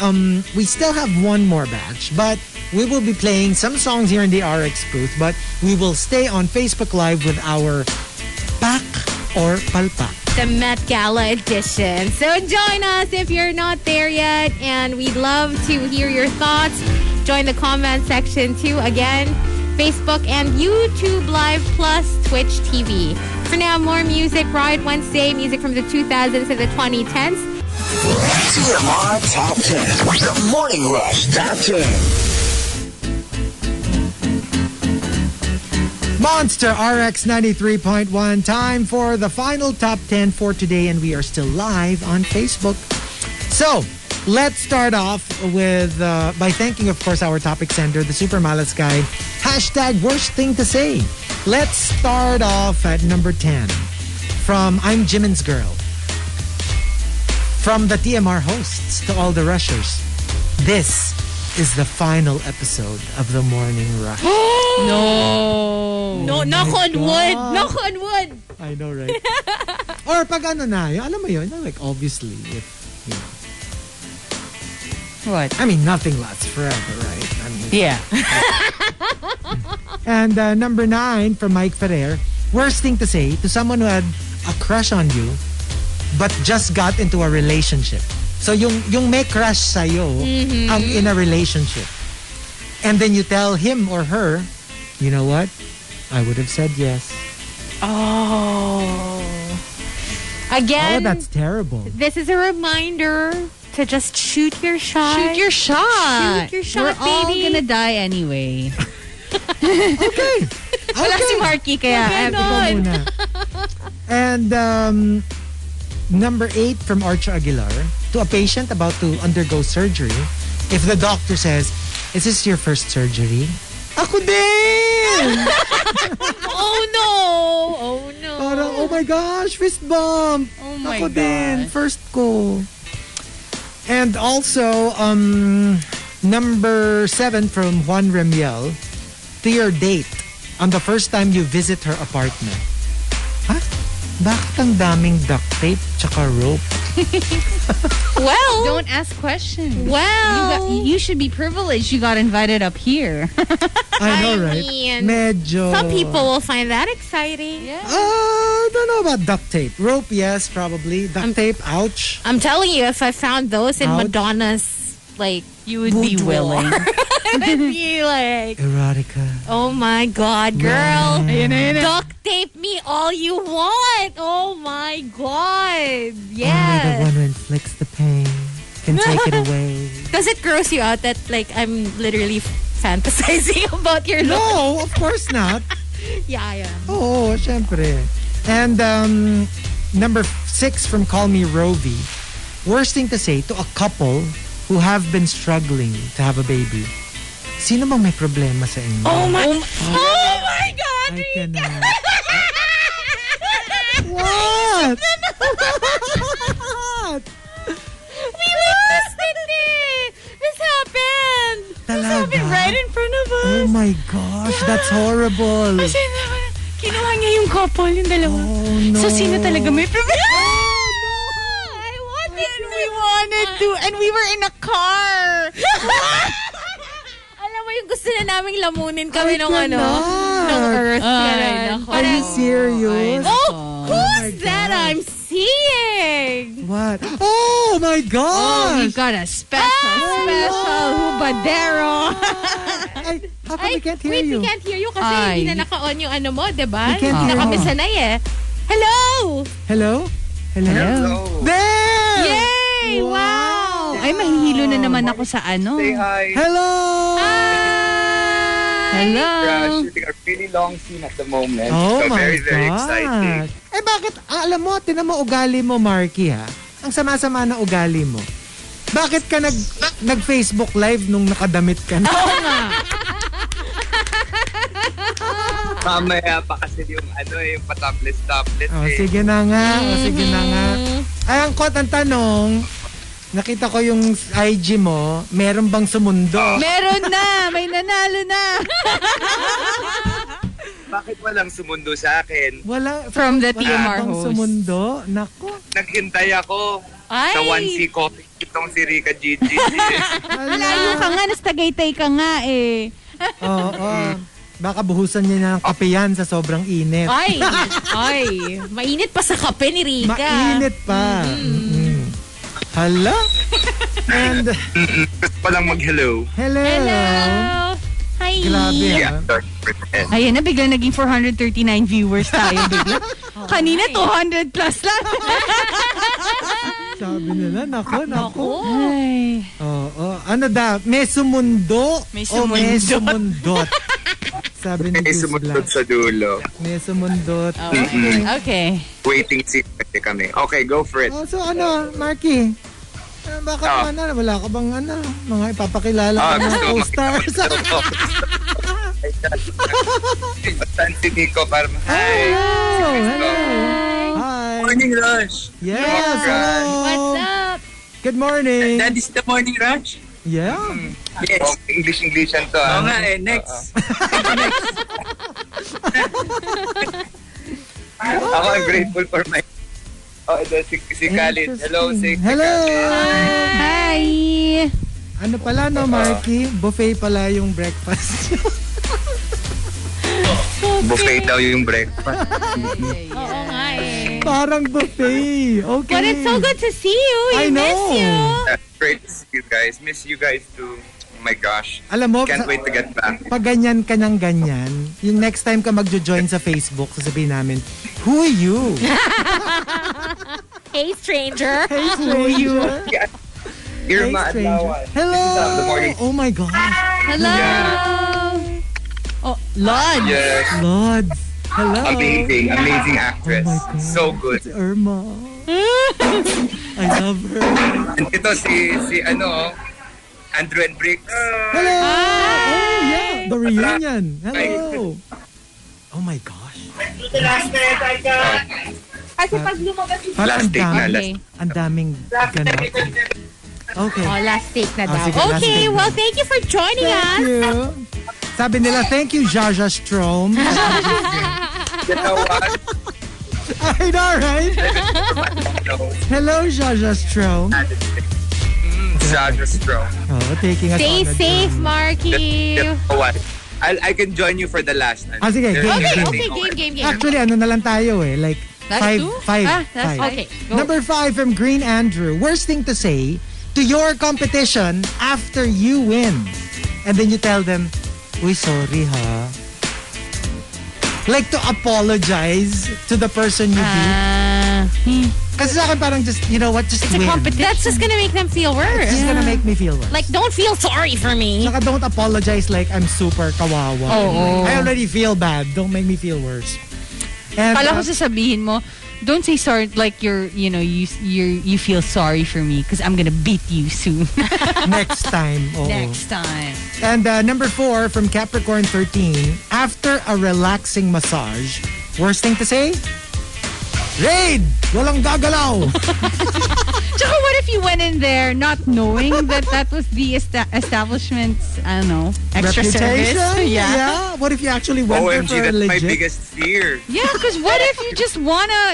we still have one more batch, but we will be playing some songs here in the RX booth, but we will stay on Facebook Live with our Pak or Palpak. The Met Gala edition. So join us if you're not there yet, and we'd love to hear your thoughts. Join the comment section too. Again, Facebook and YouTube Live plus Twitch TV. For now, more music. Riot Wednesday, music from the 2000s to the 2010s. TMR Top 10. The Morning Rush Top 10. Monster RX 93.1. Time for the final top 10 for today, and we are still live on Facebook. So, let's start off with by thanking, of course, our topic sender, the Super Malas guy. Hashtag worst thing to say. Let's start off at number 10 from I'm Jimin's Girl. From the TMR hosts to all the rushers, this is the final episode of the Morning Rush. No, knock on wood. Knock on wood. I know, right? Or pag ano na, yung, alam mo yun, like obviously, if, you know. What? I mean, nothing lasts forever, right? I mean, Yeah. And number 9 from Mike Ferrer, worst thing to say to someone who had a crush on you but just got into a relationship. So yung may crush sa'yo ang in a relationship. And then you tell him or her, you know what? I would have said yes. Oh. Oh, Again, that's terrible. this is a reminder to just shoot your shot. Shoot your shot. Shoot your shot, We're all baby. gonna die anyway. Okay. Wala si Marky kaya. I have to go Muna. And number 8 from Arch Aguilar, to a patient about to undergo surgery, if the doctor says, is this your first surgery? Ako din! Oh no! Oh no! Parang, oh my gosh, fist bump! Oh my Ako din, gosh. first ko. And also, number 7 from Juan Remiel, to your date, on the first time you visit her apartment. Ha? Bakit ang daming duct tape tsaka rope? Well, Don't ask questions. well. You should be privileged. You got invited up here. I know, I right? mean, Medyo. some people will find that exciting. I don't know about duct tape. Rope, yes, probably. Duct tape, ouch. I'm telling you, if I found those in Ouch. Madonna's, like, You would be boudoir, willing. I'd be like, Erotica. oh my God, girl. Right. Duct tape me all you want. Oh my God. Only the Yes. one who inflicts the pain can take it away. Does it gross you out that, like, I'm literally fantasizing about your look? No, of course not. Yeah. Oo, syempre. And number 6 from Call Me Rovi. Worst thing to say to a couple who have been struggling to have a baby. Sino bang may problema sa inyo? Oh my God, I Rika! cannot. What? We lost it eh! This happened! This Talaga? happened right in front of us. Oh my gosh, that's horrible. Kasi kinuha niya yung couple, yung dalawa. Oh no. So, sino talaga may problema? We wanted to, and we were in a car. Alam mo yung gusto na naming lamunin kami nung cannot. nung Earth. Ay, Ganun. nako. Are you serious? Oh, my who's that God. I'm seeing? What? Oh my Oh, gosh! we got a special hubadero. Ay, how come we can't hear wait, you? we can't hear you kasi Ay. hindi na naka-on yung ano mo, diba? We can't Hindi hear na kami you. sanay eh. Hello! Hello? Hello? There! Yay! Wow! Ay, mahihilo na naman ako sa ano. Say hi. Hello! Hello. Shooting a really long scene at the moment. Oh so my very, very God. exciting. Eh bakit, alam mo, tinan mo ugali mo, Marky ha? Ang sama-sama na ugali mo. Bakit ka nag-Facebook live nung nakadamit ka na? Mamaya pa kasi yung yung pa-topless Oh, eh. sige na nga. Oh, sige na nga. Ay, ang tanong, nakita ko yung IG mo, meron bang sumundo? Meron na. May nanalo na. Bakit walang sumundo sa akin? Wala. From the wala TMR bang host. sumundo? Nako. Naghintay ako Ay! sa 1C coffee itong si Rika Gigi. Malayo ka nga. Nas Tagaytay ka nga eh. Oo. Baka buhusan niya na ng kape yan sa sobrang init. Ay! Mainit pa sa kape ni Rika. Mainit pa. Mm-mm. Hala? And, Gusto ko lang mag-hello. hello. Hello! Hi! Grabe Yeah, ha. Ayan na, bigla naging 439 viewers tayo bigla. Kanina 200 plus lang. Sabi nila, nako. Ay. Oo. Ano da? May sumundo May o may sumundot? sumundot? Sabi ni May Juice sumundot Black. sa dulo. May sumundot. Okay. Waiting seat kasi kami. Okay, go for it. Oh, so ano, Marky? Baka wala ka bang mga ipapakilala ka ng gusto co-stars? Saan si Nico para Hi! Hello! Hi! Morning Rush! Yes, hello! What's up? Good morning! That is the morning rush? Yeah. Yes. English yan to. Oo nga eh, next. Ako, I'm grateful for my... Oh, ito si Khalid. Hello, si Hello! Hi. Ano pala no, Marky? Buffet pala yung breakfast. Buffet daw yung breakfast. Oo nga eh. Parang buffet. Okay. But it's so good to see you. I We know. miss you. That's great to see you guys. Miss you guys too. Oh my gosh. Alam mo, Can't wait to get back. pag ganyan ka ng ganyan, yung next time ka magjo-join sa Facebook, sasabihin namin, who are you? Hey, stranger. Hey, stranger. Irma Hey, stranger. Adlawan. Hello! This is, the morning. Oh my God. Hello. Oh, Lord. Yes. Lord. Hello. Amazing actress. Oh my God. So good. It's Irma. I love her. And ito si Andrew and Briggs. Hello! Oh, yeah. The reunion. Hello. Oh my gosh. Kasi pag lumabas yung... Parang Last take na. Okay. ang daming ganap. Okay. Oh, last take na daw. sige, last Okay, take na. well, thank you for joining Thank us. you. Sabi nila, thank you, Jaja Strom. You know what? I know, right? Hello, Jaja Strom. Jaja Strong. Oh, taking us Stay on a safe, journey. Marky. You know what? I can join you for the last. Sige, game, Okay, game. game. Actually, ano na lang tayo eh. Like, That's two? five. That's Okay, go. Number 5 from Green Andrew. Worst thing to say to your competition after you win. And then you tell them, uy, sorry ha. Like to apologize to the person you beat. Kasi sa akin parang just, you know what, just win. That's just gonna make them feel worse. It's just gonna make me feel worse. Like, don't feel sorry for me. Saka don't apologize like I'm super kawawa. Oh. I already feel bad. Don't make me feel worse. And, Kala ko sasabihin mo, don't say sorry like you feel sorry for me because I'm gonna beat you soon. next time. Oo. Next time. And number 4 from Capricorn 13, after a relaxing massage, worst thing to say? Raid! Walang gagalaw! Tsaka what if you went in there not knowing that was the establishment's, I don't know, extra Reputation? service? Yeah. What if you actually went there OMG, for a that's my legit? biggest fear. Yeah, because what if you just wanna,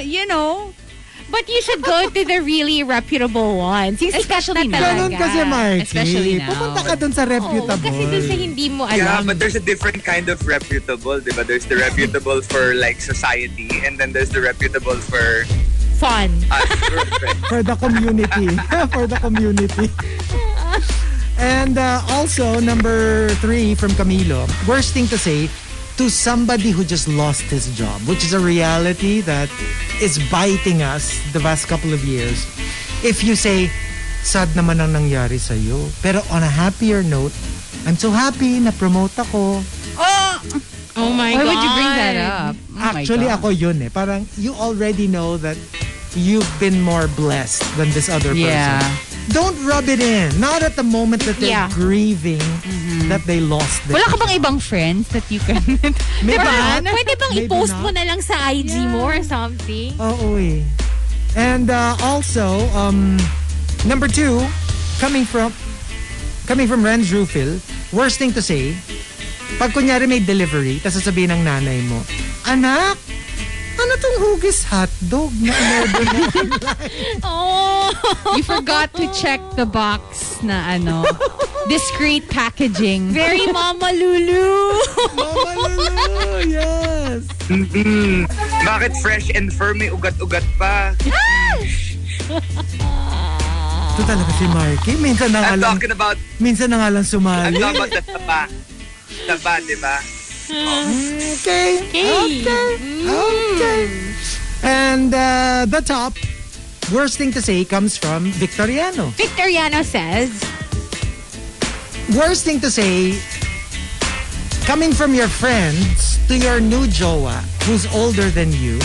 But you should go to the really reputable ones. Yung Especially sikat na now. Ganun talaga. kasi, Marky. Especially now. Pupunta ka dun sa reputable. Kasi dun sa hindi mo Yeah, alam. but there's a different kind of reputable, diba? There's the reputable for like society, and then there's the reputable for Fun. us. For the community. For the community. And also, number 3 from Camilo, worst thing to say to somebody who just lost his job, which is a reality that is biting us the past couple of years. If you say, sad naman ang nangyari sa'yo. Pero on a happier note, I'm so happy na promote ako. Oh my Why God. would you bring that up? Oh my Actually, God. ako yun eh. Parang you already know that you've been more blessed than this other person. Yeah. Don't rub it in. Not at the moment that they're Yeah. grieving that they lost their Wala ka bang ibang friends that you can... Maybe Diba? not. Pwede bang Maybe i-post not. mo na lang sa IG mo or something? Oo eh. And also, number 2, coming from Renz Rufil, worst thing to say, pag kunyari may delivery, tapos sasabihin ng nanay mo, anak, ano tong hugis hotdog na in-order mo online? Oh. You forgot to check the box na discreet packaging. Very Mama Lulu. Mama Lulu, yes. Bakit fresh and firm, may ugat-ugat pa? Ito talaga si Marky. Minsan na nga I'm lang, talking about, lang I'm sumali. talking about the taba. Taba, diba? Okay. And the top, worst thing to say comes from Victoriano. Victoriano says, Worst thing to say, coming from your friends to your new jowa who's older than you.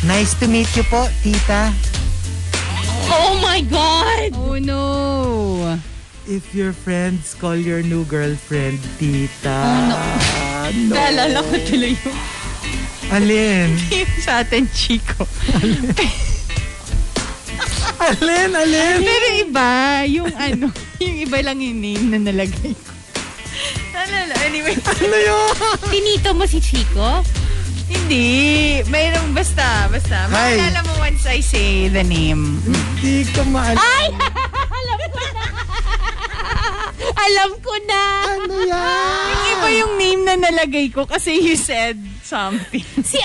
Nice to meet you po, tita. oh my God. Oh no. If your friends call your new girlfriend tita. No. Naalala ko tuloy yung Alin? sa atin, Chico. Alin? Pero iba, yung yung iba lang yung name na nalagay ko. Naalala, anyway. Ano yun? Tinito mo si Chico? Hindi. Mayroong basta. Ay. Maalala mo once I say the name. Hindi ko maalala. Ay! Alam ko na. Ano yan? Yung iba yung name na nalagay ko kasi you said something. Si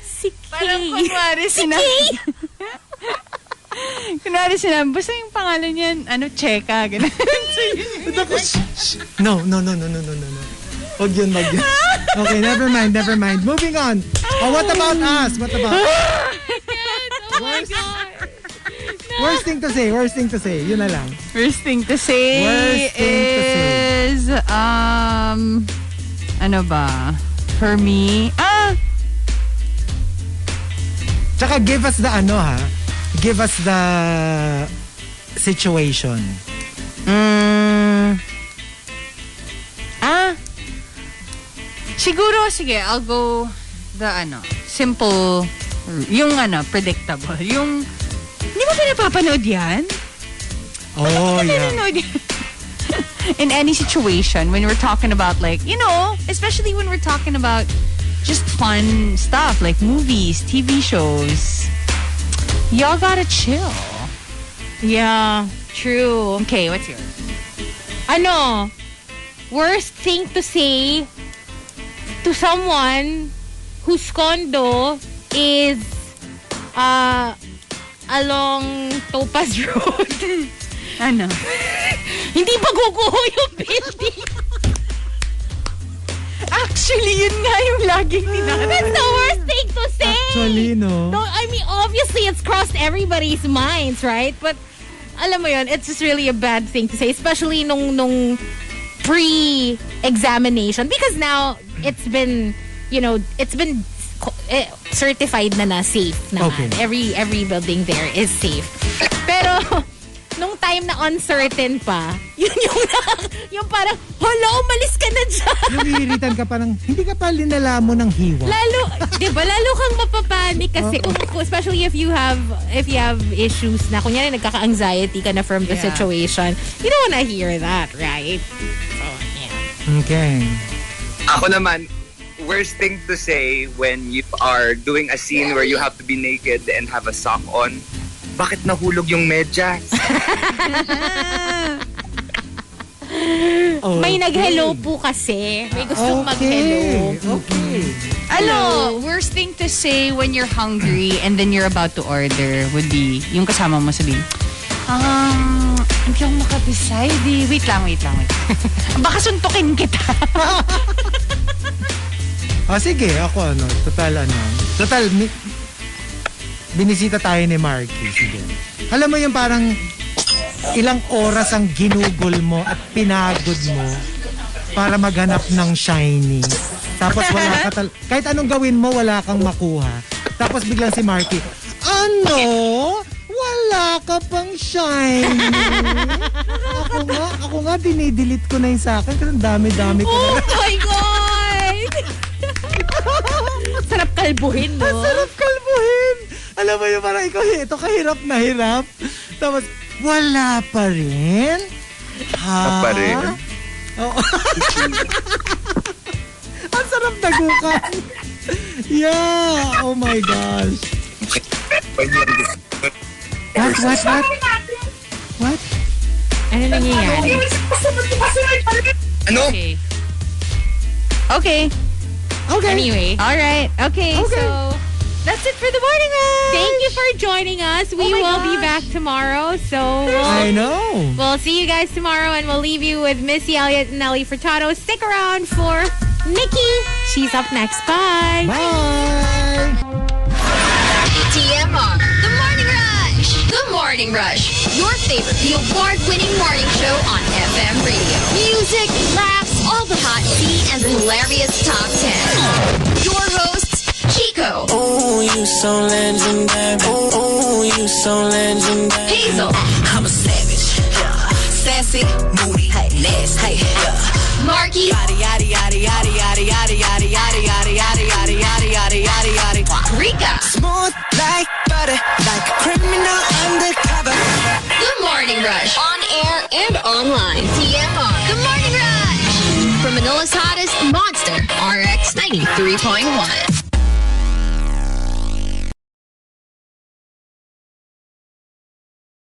Si Kay. Parang kunwari sinabi. Kunwari sinabi, basta yung pangalan niyan, Cheka, gano'n. No. Wag yun. Okay, never mind. Moving on. Oh, what about us? What about Oh my God. Worst thing to say. Yun na lang. Worst thing to say Worst thing to say. is, ano ba? For me, Tsaka give us the Give us the situation. Siguro, sige, I'll go the simple, yung predictable. Yung, hindi mo pinapapanood yan? Oh, yeah. Pinapanood yan? In any situation, when we're talking about especially when we're talking about just fun stuff like movies, TV shows, y'all gotta chill. Yeah, true. Okay, what's yours? Worst thing to say to someone whose condo is along Topaz Road. Hindi pa guguho yung building. Actually, yun nga yung laging That's the worst thing to say. Actually, no. No, I mean, obviously, it's crossed everybody's minds, right? But, alam mo yun, it's just really a bad thing to say, especially nung pre-examination. Because now, it's been it's been certified na safe naman. Okay. Every building there is safe. Pero nung time na uncertain pa, yung parang, hala, umalis ka na dyan. Nangihiritan ka parang, hindi ka pa linala mo ng hiwa. Lalo kang mapapanik kasi especially if you have issues na, kunyari nagkaka-anxiety ka na from the situation, you don't wanna hear that, right? So, yeah. Okay. Ako naman, worst thing to say when you are doing a scene where you have to be naked and have a sock on, bakit nahulog yung medyas? May nag-hello po kasi. May gustong mag-hello. Okay. Worst thing to say when you're hungry and then you're about to order would be, yung kasama mo sabihin, hindi ako makadecide. Wait lang. Baka suntukin kita. Sige, ako Total, binisita tayo ni Marky. Sige. Alam mo yung parang ilang oras ang ginugol mo at pinagod mo para maghanap ng shiny. Tapos wala ka kahit anong gawin mo, wala kang makuha. Tapos biglang si Marky, wala ka pang shiny. Ako nga, dinidelete ko na yung sa akin kasi ang dami-dami ko. Oh my God! Sarap kalbuhin, no? Sarap kalbuhin! Alam mo yung parang ito kahirap na hirap. Tapos, wala pa rin? Pa rin? Oo. Ang sarap nagukan. Yeah! Oh my gosh. What? Ano nangyayari? Ano? Okay. Anyway. All right. Okay. So, that's it for the morning rush. Thank you for joining us. We will be back tomorrow. So I know. We'll see you guys tomorrow, and we'll leave you with Missy Elliott and Nelly Furtado. Stick around for Nikki. She's up next. Bye. Bye. TMR, The Morning Rush. The Morning Rush. Your favorite, the award-winning morning show on FM radio. Music, laughs, all the hot tea, and hilarious top 10. Your hosts, Chico. Oh, you so legendary. Oh, you so legendary. Hazel. I'm a savage. Yeah. Sassy, moody, nasty. Yeah. Marky. Yada yada yada yada yada yada yada yada yada yada yada yada yada yada yada. Rika. Smooth like butter, like a criminal undercover. The Morning Rush. On air and online. TMR. The Morning Rush. From Manila's hottest, Monster RX 93.1.